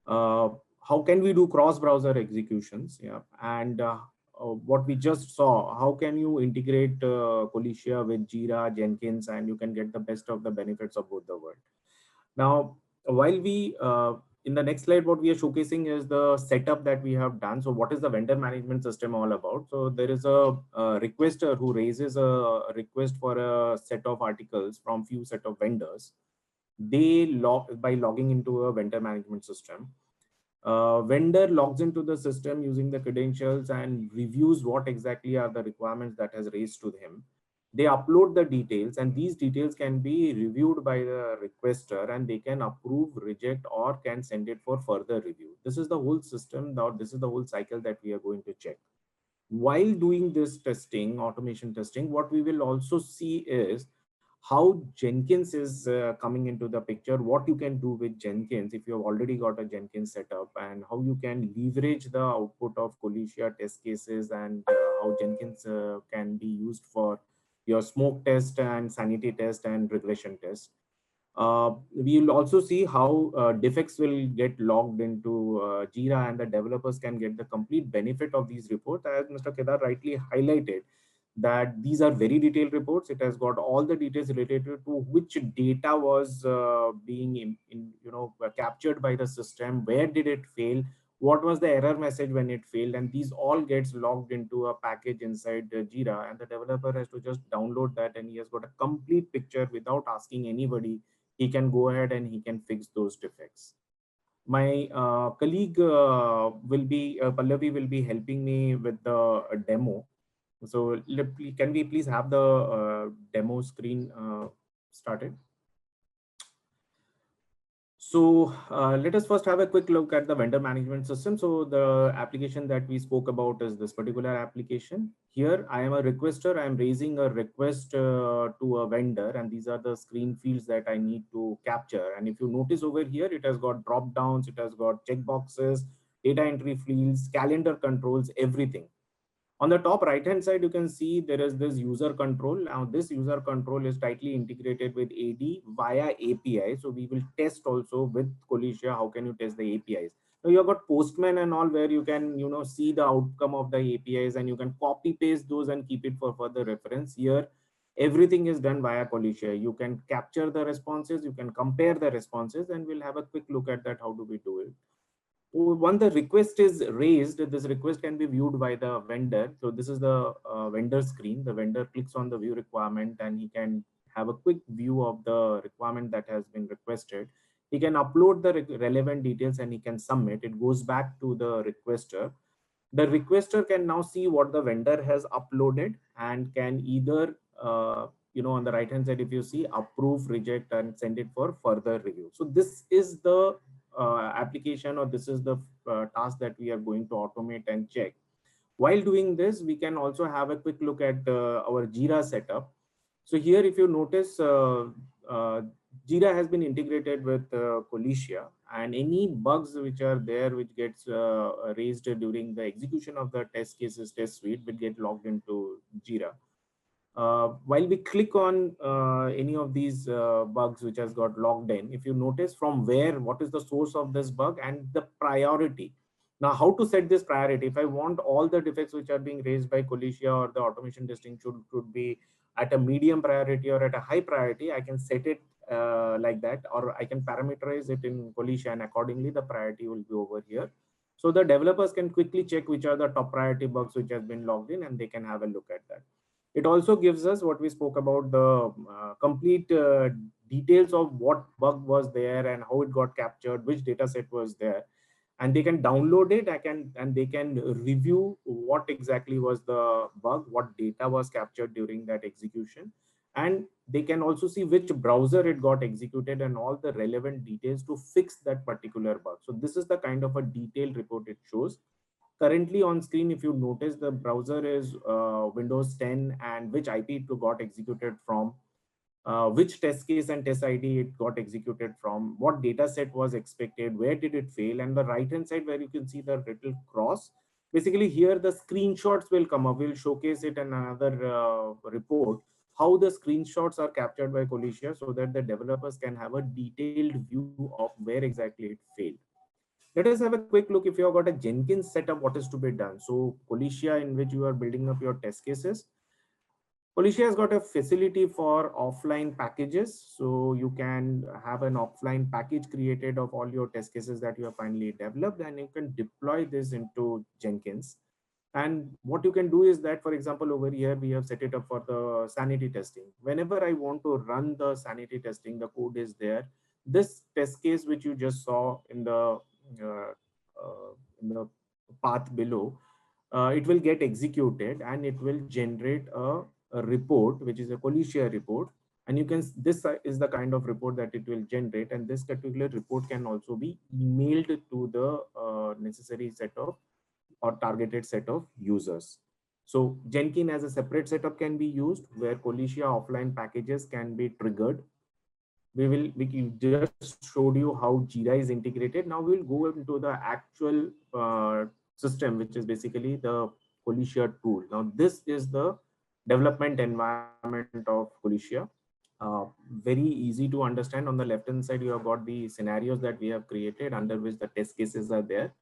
How can we do cross-browser executions? Yeah, and what we just saw, how can you integrate Qualitia with Jira, Jenkins, and you can get the best of the benefits of both the world. Now, while we in the next slide, what we are showcasing is the setup that we have done. So what is the vendor management system all about? So there is a requester who raises a request for a set of articles from few set of vendors. They log by logging into a vendor management system. Vendor logs into the system using the credentials and reviews what exactly are the requirements that has raised to him. They upload the details, and these details can be reviewed by the requester, and they can approve, reject, or can send it for further review. This is the whole system. Now, this is the whole cycle that we are going to check. While doing this testing, automation testing, what we will also see is how Jenkins is coming into the picture, what you can do with Jenkins if you have already got a Jenkins setup, and how you can leverage the output of Qualitia test cases, and how Jenkins can be used for your smoke test and sanity test and regression test. We will also see how defects will get logged into Jira, and the developers can get the complete benefit of these reports. As Mr. Kedar rightly highlighted, that these are very detailed reports. It has got all the details related to which data was being captured by the system, where did it fail, what was the error message when it failed, and these all gets logged into a package inside Jira, and the developer has to just download that, and he has got a complete picture without asking anybody. He can go ahead and he can fix those defects. My colleague Pallavi will be helping me with the demo. So can we please have the demo screen started? So let us first have a quick look at the vendor management system. So the application that we spoke about is this particular application. Here I am a requester. I am raising a request to a vendor, and these are the screen fields that I need to capture. And if you notice over here, it has got drop downs, it has got checkboxes, data entry fields, calendar controls, everything. On the top right hand side, you can see there is this user control. Now this user control is tightly integrated with AD via API. So we will test also with Qualitia. How can you test the APIs? Now you have got Postman and all, where you can see the outcome of the APIs, and you can copy paste those and keep it for further reference. Here everything is done via Qualitia. You can capture the responses, you can compare the responses, and we'll have a quick look at that. How do we do it? Once the request is raised, this request can be viewed by the vendor. So this is the vendor screen. The vendor clicks on the view requirement and he can have a quick view of the requirement that has been requested. He can upload the relevant details and he can submit. It goes back to the requester. The requester can now see what the vendor has uploaded and can either, on the right hand side, if you see, approve, reject, and send it for further review. So this is the application, or this is the task that we are going to automate and check. While doing this, we can also have a quick look at our Jira setup. So here, if you notice, Jira has been integrated with Qualitia, and any bugs which are there, which gets raised during the execution of the test cases test suite, will get logged into Jira. While we click on any of these bugs which has got logged in, if you notice from where, what is the source of this bug and the priority. Now, how to set this priority? If I want all the defects which are being raised by Qualitia or the automation testing should be at a medium priority or at a high priority, I can set it like that, or I can parameterize it in Qualitia, and accordingly the priority will be over here. So the developers can quickly check which are the top priority bugs which has been logged in, and they can have a look at that. It also gives us what we spoke about, the complete details of what bug was there and how it got captured, which data set was there. And they can download it, and they can review what exactly was the bug, what data was captured during that execution. And they can also see which browser it got executed and all the relevant details to fix that particular bug. So this is the kind of a detailed report it shows. Currently on screen, if you notice, the browser is Windows 10 and which IP it got executed from, which test case and test ID it got executed from, what data set was expected, where did it fail, and the right hand side where you can see the little cross. Basically here the screenshots will come up. We'll showcase it in another report, how the screenshots are captured by Qualitia so that the developers can have a detailed view of where exactly it failed. Let us have a quick look. If you have got a Jenkins setup, what is to be done? So Qualitia, in which you are building up your test cases, Qualitia has got a facility for offline packages. So you can have an offline package created of all your test cases that you have finally developed, and you can deploy this into Jenkins. And what you can do is that, for example, over here, we have set it up for the sanity testing. Whenever I want to run the sanity testing, the code is there. This test case, which you just saw uh, in the path below, it will get executed and it will generate a report, which is a Qualitia report. And you can, this is the kind of report that it will generate. And this particular report can also be emailed to the necessary set of or targeted set of users. So Jenkins as a separate setup can be used, where Qualitia offline packages can be triggered. We just showed you how Jira is integrated. Now we'll go into the actual system, which is basically the Qualitia tool. Now this is the development environment of Qualitia. Very easy to understand. On the left hand side, you have got the scenarios that we have created under which the test cases are there.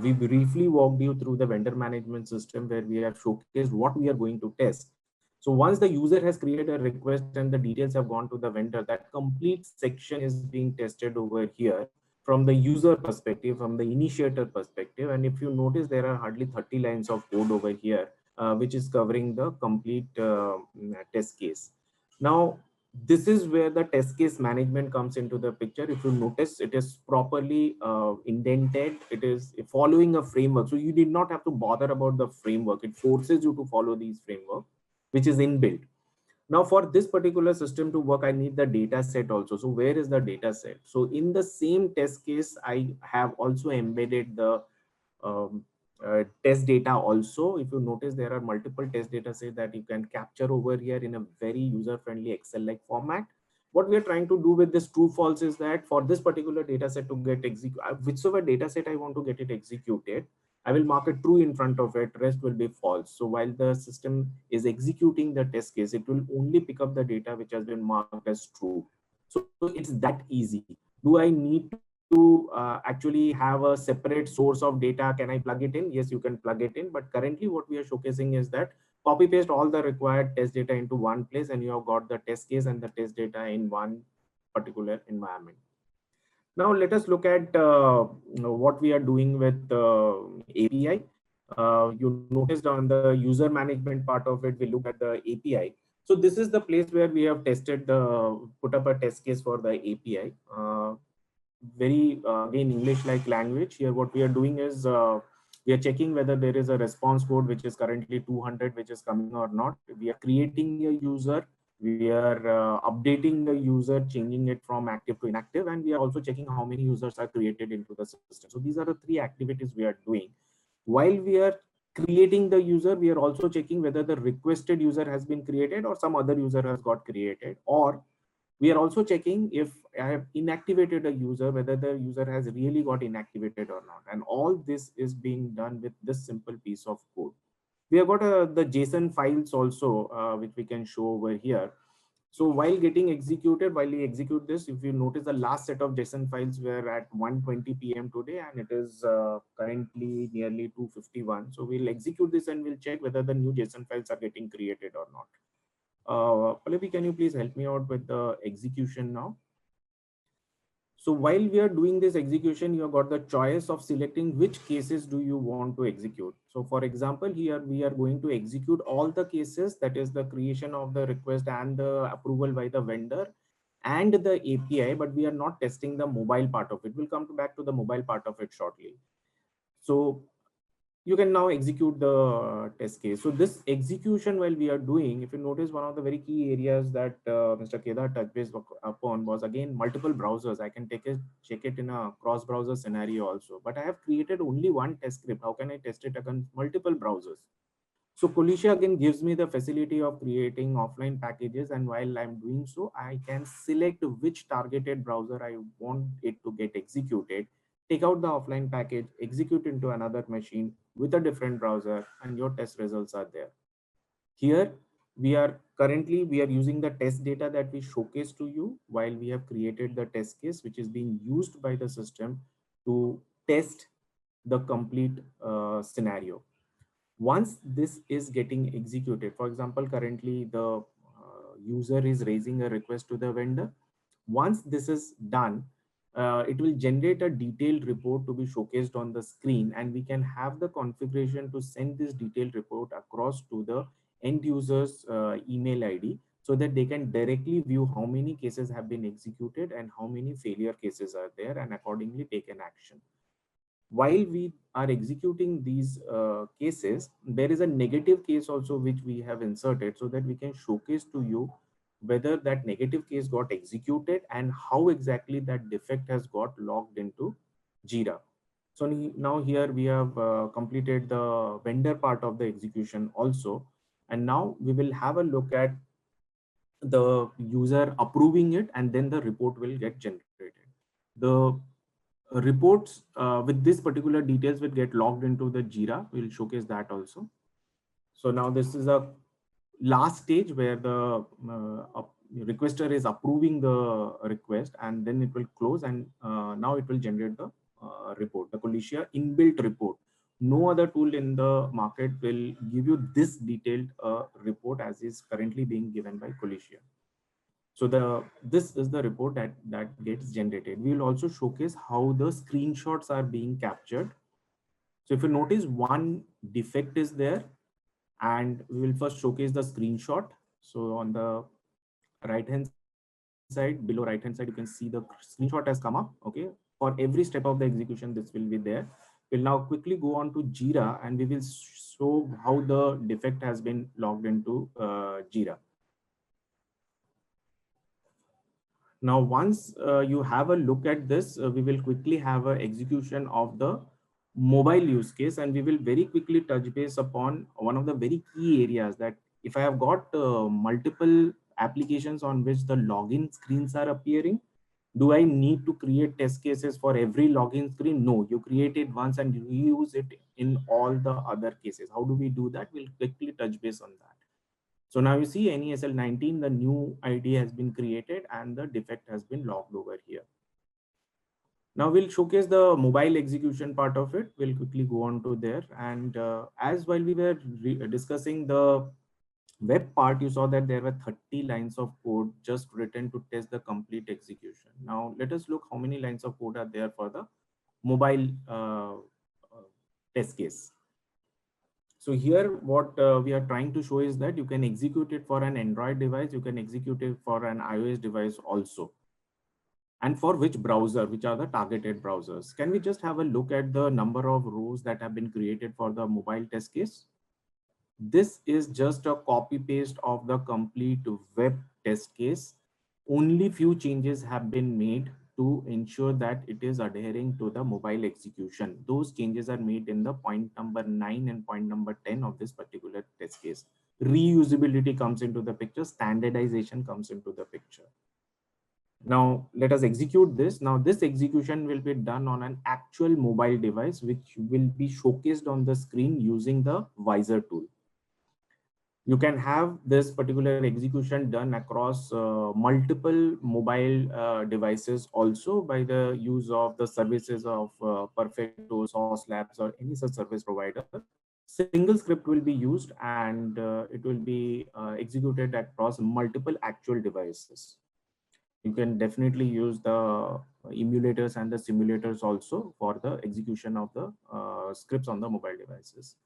We briefly walked you through the vendor management system where we have showcased what we are going to test. So once the user has created a request and the details have gone to the vendor, that complete section is being tested over here from the user perspective, from the initiator perspective. And if you notice, there are hardly 30 lines of code over here, which is covering the complete test case. Now, this is where the test case management comes into the picture. If you notice, it is properly indented. It is following a framework. So you did not have to bother about the framework. It forces you to follow these framework, which is inbuilt. Now for this particular system to work, I need the data set also. So where is the data set? So in the same test case, I have also embedded the test data also. If you notice, there are multiple test data sets that you can capture over here in a very user-friendly Excel-like format. What we are trying to do with this true false is that for this particular data set to get executed, whichever data set I want to get it executed, I will mark a true in front of it, rest will be false. So while the system is executing the test case, it will only pick up the data which has been marked as true. So it's that easy. Do I need to actually have a separate source of data? Can I plug it in? Yes, you can plug it in. But currently what we are showcasing is that copy paste all the required test data into one place, and you have got the test case and the test data in one particular environment. Now let us look at what we are doing with API. You noticed on the user management part of it, we looked at the API. So this is the place where we have tested put up a test case for the API. Very again English like language. Here what we are doing is we are checking whether there is a response code which is currently 200 which is coming or not. We are creating a user, we are updating the user, changing it from active to inactive, and we are also checking how many users are created into the system. So these are the three activities we are doing. While we are creating the user, we are also checking whether the requested user has been created or some other user has got created, or we are also checking if I have inactivated a user, whether the user has really got inactivated or not. And all this is being done with this simple piece of code. We have got the JSON files also, which we can show over here. So while getting executed, while we execute this, if you notice the last set of JSON files were at 1:20 p.m. today, and it is currently nearly 2:51. So we'll execute this and we'll check whether the new JSON files are getting created or not. Pallavi, can you please help me out with the execution now? So while we are doing this execution, you have got the choice of selecting which cases do you want to execute. So for example, here we are going to execute all the cases, that is the creation of the request and the approval by the vendor and the API, but we are not testing the mobile part of it. We'll come back to the mobile part of it shortly. So you can now execute the test case. So this execution while we are doing, if you notice, one of the very key areas that Mr. Kedar touched base upon was again multiple browsers. I can check it in a cross browser scenario also, but I have created only one test script. How can I test it against multiple browsers? So Qualitia again gives me the facility of creating offline packages, and while I'm doing so, I can select which targeted browser I want it to get executed, take out the offline package, execute into another machine with a different browser, and your test results are there. Here we are using the test data that we showcase to you while we have created the test case, which is being used by the system to test the complete scenario. Once this is getting executed, for example, currently the user is raising a request to the vendor. Once this is done, it will generate a detailed report to be showcased on the screen, and we can have the configuration to send this detailed report across to the end user's email ID, so that they can directly view how many cases have been executed and how many failure cases are there, and accordingly take an action. While we are executing these cases, there is a negative case also which we have inserted, so that we can showcase to you whether that negative case got executed and how exactly that defect has got logged into Jira. So now here we have completed the vendor part of the execution also, and now we will have a look at the user approving it, and then the report will get generated. The reports with this particular details will get logged into the Jira. We'll showcase that also. So now this is a last stage where the requester is approving the request, and then it will close, and now it will generate the report, the Qualitia inbuilt report. No other tool in the market will give you this detailed report as is currently being given by Qualitia. So this is the report that gets generated. We will also showcase how the screenshots are being captured. So if you notice, one defect is there, and we will first showcase the screenshot. So on the right hand side, below right hand side, you can see the screenshot has come up. Okay, for every step of the execution, this will be there. We'll now quickly go on to Jira, and we will show how the defect has been logged into Jira. Now, once you have a look at this, we will quickly have an execution of the mobile use case, and we will very quickly touch base upon one of the very key areas, that if I have got multiple applications on which the login screens are appearing, do I need to create test cases for every login screen? No, you create it once and reuse it in all the other cases. How do we do that? We'll quickly touch base on that. So now you see NESL 19, the new ID has been created and the defect has been logged over here. Now we'll showcase the mobile execution part of it. We'll quickly go on to there. And as while we were discussing the web part, you saw that there were 30 lines of code just written to test the complete execution. Now let us look how many lines of code are there for the mobile test case. So here what we are trying to show is that you can execute it for an Android device, you can execute it for an iOS device also. And for which browser, which are the targeted browsers. Can we just have a look at the number of rows that have been created for the mobile test case? This is just a copy paste of the complete web test case. Only few changes have been made to ensure that it is adhering to the mobile execution. Those changes are made in the point number 9 and point number 10 of this particular test case. Reusability comes into the picture, standardization comes into the picture. Now let us execute this. Now this execution will be done on an actual mobile device, which will be showcased on the screen using the Visor tool. You can have this particular execution done across multiple mobile devices also by the use of the services of Perfecto, Sauce Labs, or any such service provider. Single script will be used and it will be executed across multiple actual devices. You can definitely use the emulators and the simulators also for the execution of the scripts on the mobile devices.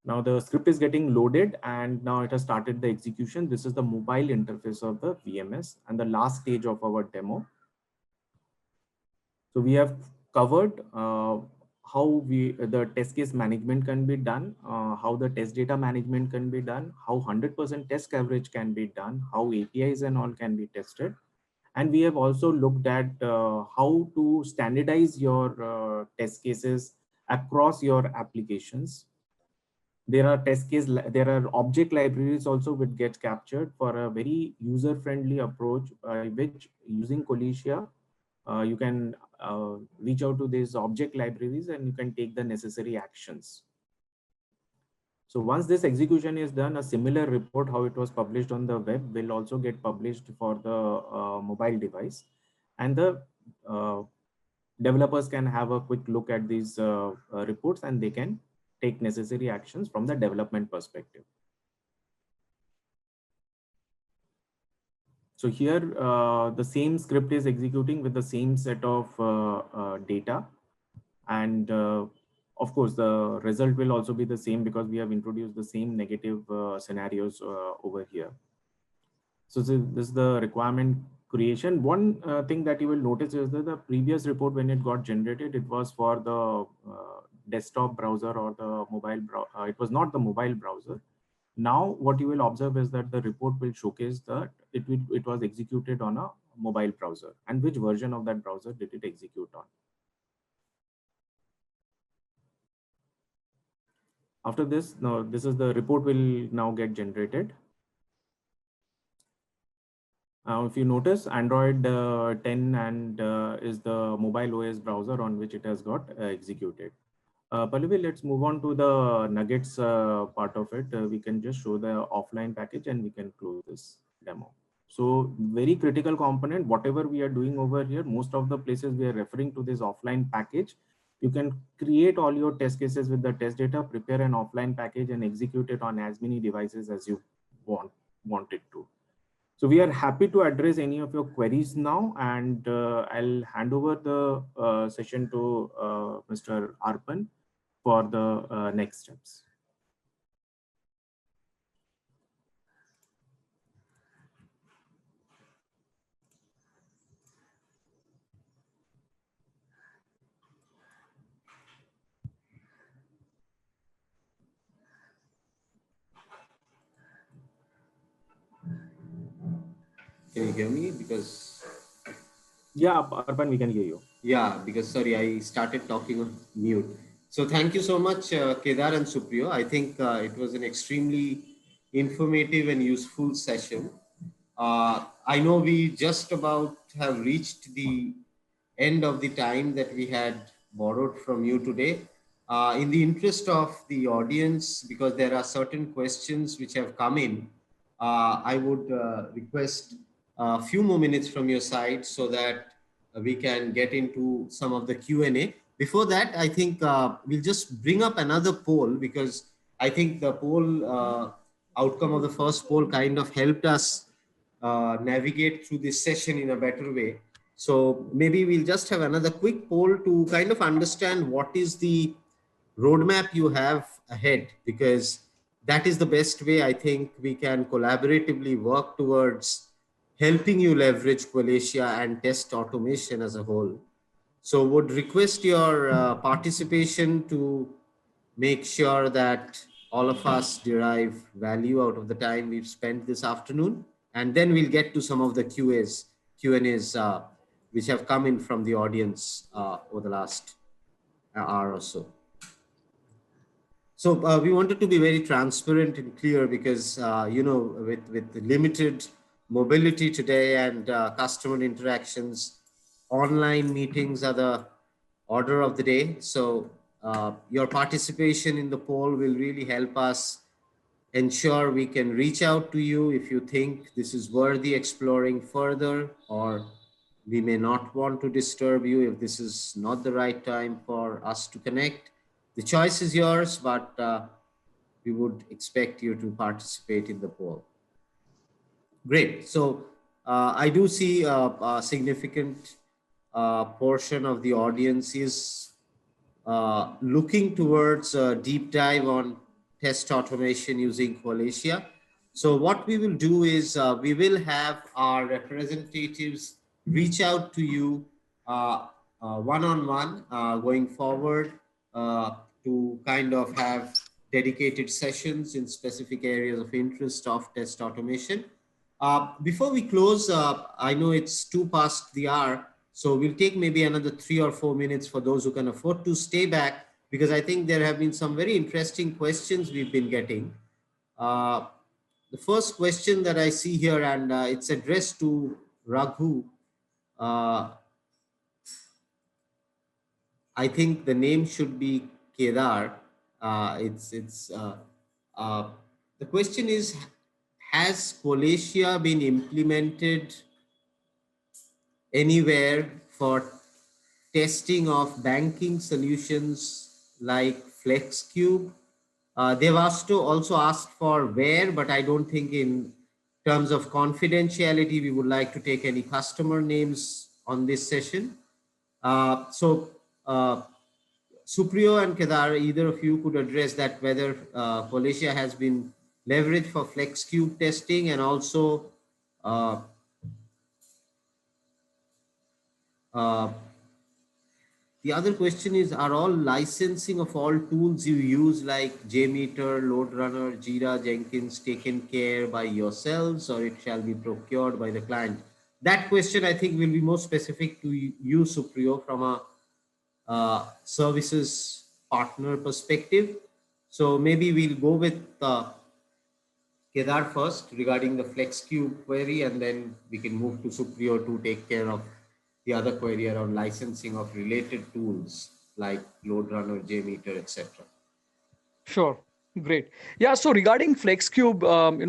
Now the script is getting loaded and now it has started the execution. This is the mobile interface of the VMS and the last stage of our demo. So we have covered how the test case management can be done, how the test data management can be done, how 100% test coverage can be done, how APIs and all can be tested. And we have also looked at how to standardize your test cases across your applications. There are there are object libraries also which get captured for a very user-friendly approach by which using Qualitia, you can reach out to these object libraries and you can take the necessary actions. So once this execution is done, a similar report, how it was published on the web, will also get published for the mobile device. And the developers can have a quick look at these reports and they can take necessary actions from the development perspective. So here, the same script is executing with the same set of data. And of course, the result will also be the same because we have introduced the same negative scenarios over here. So this is the requirement creation. One thing that you will notice is that the previous report, when it got generated, it was for the desktop browser or the mobile browser. It was not the mobile browser. Now what you will observe is that the report will showcase that it was executed on a mobile browser and which version of that browser did it execute on. After this, now this is the report will now get generated. Now, if you notice, Android 10 and is the mobile OS browser on which it has got executed. Pallavi, let's move on to the nuggets part of it. We can just show the offline package and we can close this demo. So very critical component, whatever we are doing over here, most of the places we are referring to this offline package. You can create all your test cases with the test data, prepare an offline package and execute it on as many devices as you want it to. So we are happy to address any of your queries now, and I'll hand over the session to Mr. Arpan for the next steps. Can you hear me? Because yeah, Arpan, we can hear you. Yeah, because sorry, I started talking on mute. So thank you so much, Kedar and Supriyo. I think it was an extremely informative and useful session. I know we just about have reached the end of the time that we had borrowed from you today. In the interest of the audience, because there are certain questions which have come in, I would request a few more minutes from your side so that we can get into some of the Q&A. Before that, I think we'll just bring up another poll because I think the poll outcome of the first poll kind of helped us navigate through this session in a better way. So maybe we'll just have another quick poll to kind of understand what is the roadmap you have ahead, because that is the best way I think we can collaboratively work towards helping you leverage Qualitia and test automation as a whole. So would request your participation to make sure that all of us derive value out of the time we've spent this afternoon. And then we'll get to some of the Q&As which have come in from the audience over the last hour or so. So we wanted to be very transparent and clear because, with limited mobility today and customer interactions, online meetings are the order of the day. So your participation in the poll will really help us ensure we can reach out to you if you think this is worthy exploring further, or we may not want to disturb you if this is not the right time for us to connect. The choice is yours, but we would expect you to participate in the poll. Great. So I do see a significant portion of the audience is looking towards a deep dive on test automation using Qualitia. So what we will do is we will have our representatives reach out to you one-on-one going forward to kind of have dedicated sessions in specific areas of interest of test automation. Before we close, I know it's 2 past the hour, so we'll take maybe another 3 or 4 minutes for those who can afford to stay back, because I think there have been some very interesting questions we've been getting. The first question that I see here, and it's addressed to Raghu. I think the name should be Kedar. The question is, has Qualitia been implemented anywhere for testing of banking solutions like FlexCube? They've also asked for where, but I don't think in terms of confidentiality, we would like to take any customer names on this session. Supriyo and Kedar, either of you could address that, whether Qualitia has been leveraged for FlexCube testing, and also the other question is, are all licensing of all tools you use like JMeter, LoadRunner, Jira, Jenkins taken care by yourselves, or it shall be procured by the client? That question I think will be more specific to you, Supriyo, from a services partner perspective. So maybe we'll go with Kedar first regarding the FlexCube query, and then we can move to Supriyo to take care of the other query around licensing of related tools like LoadRunner, JMeter, etc. Sure. Great. Yeah. So regarding FlexCube,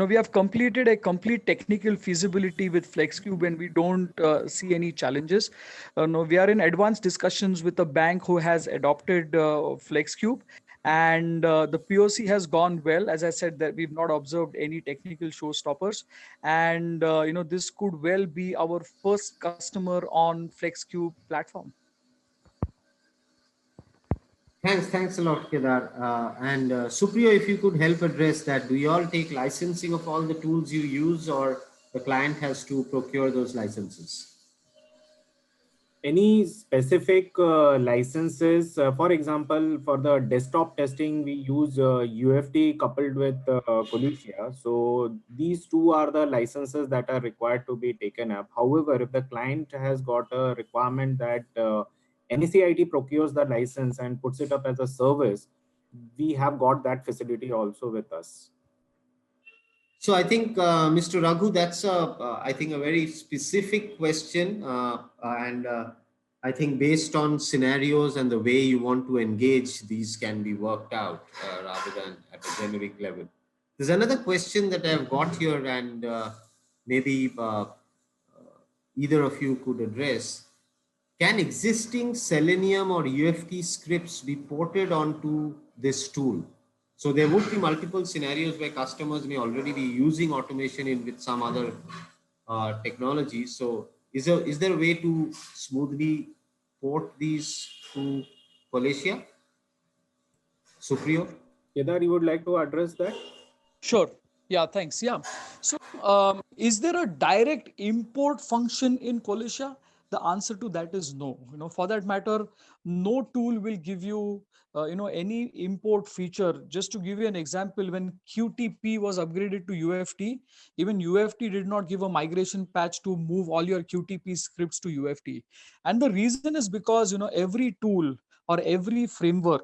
we have completed a complete technical feasibility with FlexCube, and we don't see any challenges. No, we are in advanced discussions with a bank who has adopted FlexCube, and the POC has gone well. As I said, that we've not observed any technical showstoppers, and this could well be our first customer on FlexCube platform. Thanks a lot, Kedar. And Supriyo, if you could help address that, do you all take licensing of all the tools you use, or the client has to procure those licenses? Any specific licenses? For example, for the desktop testing, we use UFT coupled with Qualitia. So these two are the licenses that are required to be taken up. However, if the client has got a requirement that NSEIT procures the license and puts it up as a service, we have got that facility also with us. So I think, Mr. Raghu, that's I think a very specific question, and I think based on scenarios and the way you want to engage, these can be worked out rather than at a generic level. There's another question that I've got here, and maybe either of you could address. Can existing Selenium or UFT scripts be ported onto this tool? So there would be multiple scenarios where customers may already be using automation in with some other technology. So is there a way to smoothly port these to Qualitia? Supriyo? Kedar, you would like to address that? Sure. Yeah, thanks. Yeah. So, is there a direct import function in Qualitia? The answer to that is no. For that matter, no tool will give you, any import feature. Just to give you an example, when QTP was upgraded to UFT, even UFT did not give a migration patch to move all your QTP scripts to UFT. And the reason is because, every tool or every framework,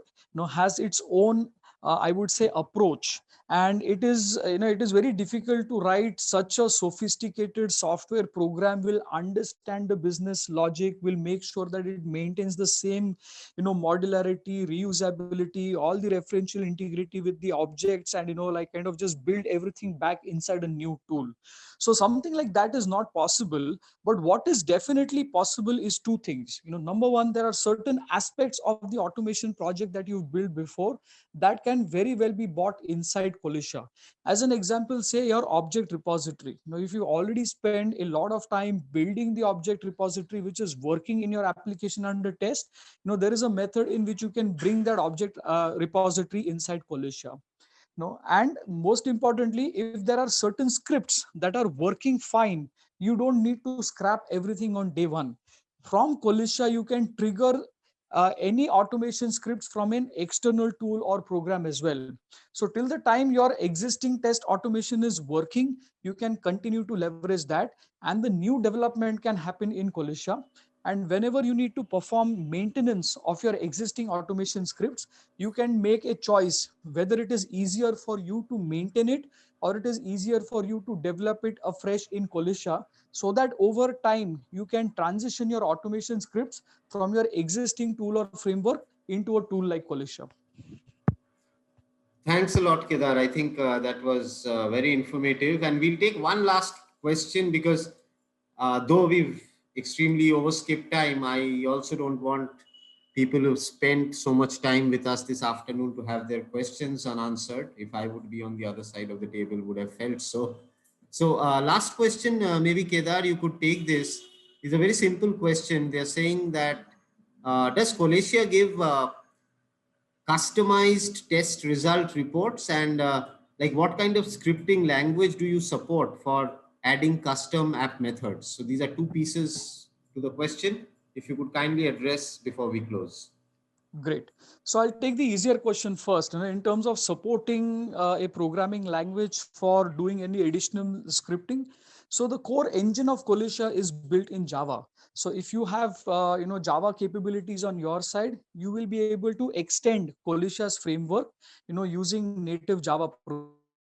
has its own, I would say, approach, and it is very difficult to write such a sophisticated software program will understand the business logic, will make sure that it maintains the same modularity, reusability, all the referential integrity with the objects, and like kind of just build everything back inside a new tool. So something like that is not possible. But what is definitely possible is two things. Number one, there are certain aspects of the automation project that you've built before that can very well be bought inside Qualitia. As an example, say your object repository. If you already spend a lot of time building the object repository, which is working in your application under test, there is a method in which you can bring that object repository inside Qualitia. And most importantly, if there are certain scripts that are working fine, you don't need to scrap everything on day one. From Qualitia, you can trigger any automation scripts from an external tool or program as well. So till the time your existing test automation is working, you can continue to leverage that, and the new development can happen in Qualitia. And whenever you need to perform maintenance of your existing automation scripts, you can make a choice whether it is easier for you to maintain it or it is easier for you to develop it afresh in Qualitia, so that over time you can transition your automation scripts from your existing tool or framework into a tool like Qualitia. Thanks a lot, Kedar. I think that was very informative. And we'll take one last question because though we've extremely overskipped time, I also don't want people who've spent so much time with us this afternoon to have their questions unanswered. If I would be on the other side of the table, would have felt so. So last question, maybe Kedar, you could take this. It's a very simple question. They're saying that does Qualitia give customized test result reports, and like what kind of scripting language do you support for adding custom app methods? So these are two pieces to the question. If you could kindly address before we close. Great. So I'll take the easier question first. In terms of supporting a programming language for doing any additional scripting, so the core engine of Qualitia is built in Java. So if you have Java capabilities on your side, you will be able to extend Qualitia's framework using native Java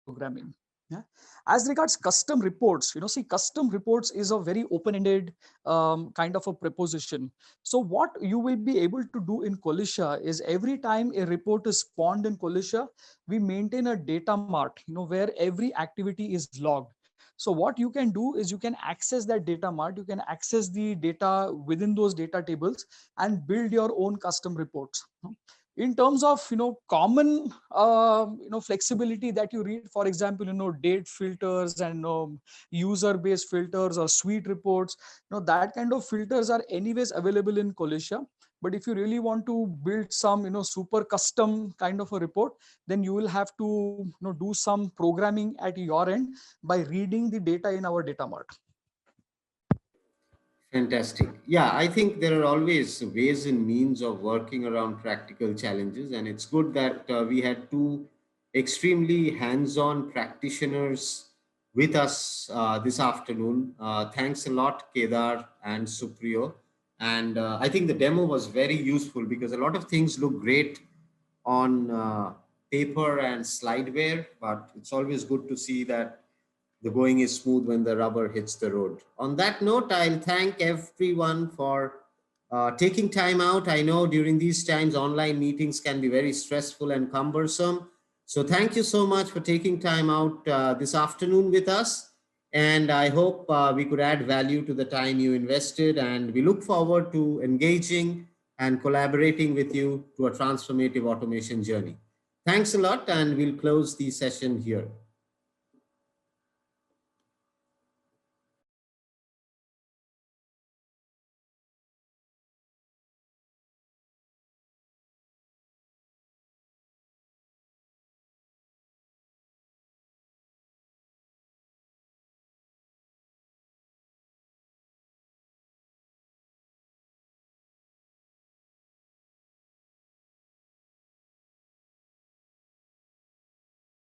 programming. Yeah. As regards custom reports, custom reports is a very open-ended kind of a proposition. So what you will be able to do in Qualitia is every time a report is spawned in Qualitia, we maintain a data mart, where every activity is logged. So what you can do is you can access that data mart, you can access the data within those data tables and build your own custom reports. In terms of common flexibility that you read, for example, date filters and user based filters or suite reports, that kind of filters are anyways available in Qualitia. But if you really want to build some super custom kind of a report, then you will have to do some programming at your end by reading the data in our data mart. Fantastic. Yeah, I think there are always ways and means of working around practical challenges, and it's good that we had two extremely hands-on practitioners with us this afternoon. Thanks a lot, Kedar and Supriyo. And I think the demo was very useful because a lot of things look great on paper and slideware, but it's always good to see that the going is smooth when the rubber hits the road. On that note, I'll thank everyone for taking time out. I know during these times, online meetings can be very stressful and cumbersome. So thank you so much for taking time out this afternoon with us. And I hope we could add value to the time you invested. And we look forward to engaging and collaborating with you to a transformative automation journey. Thanks a lot, and we'll close the session here.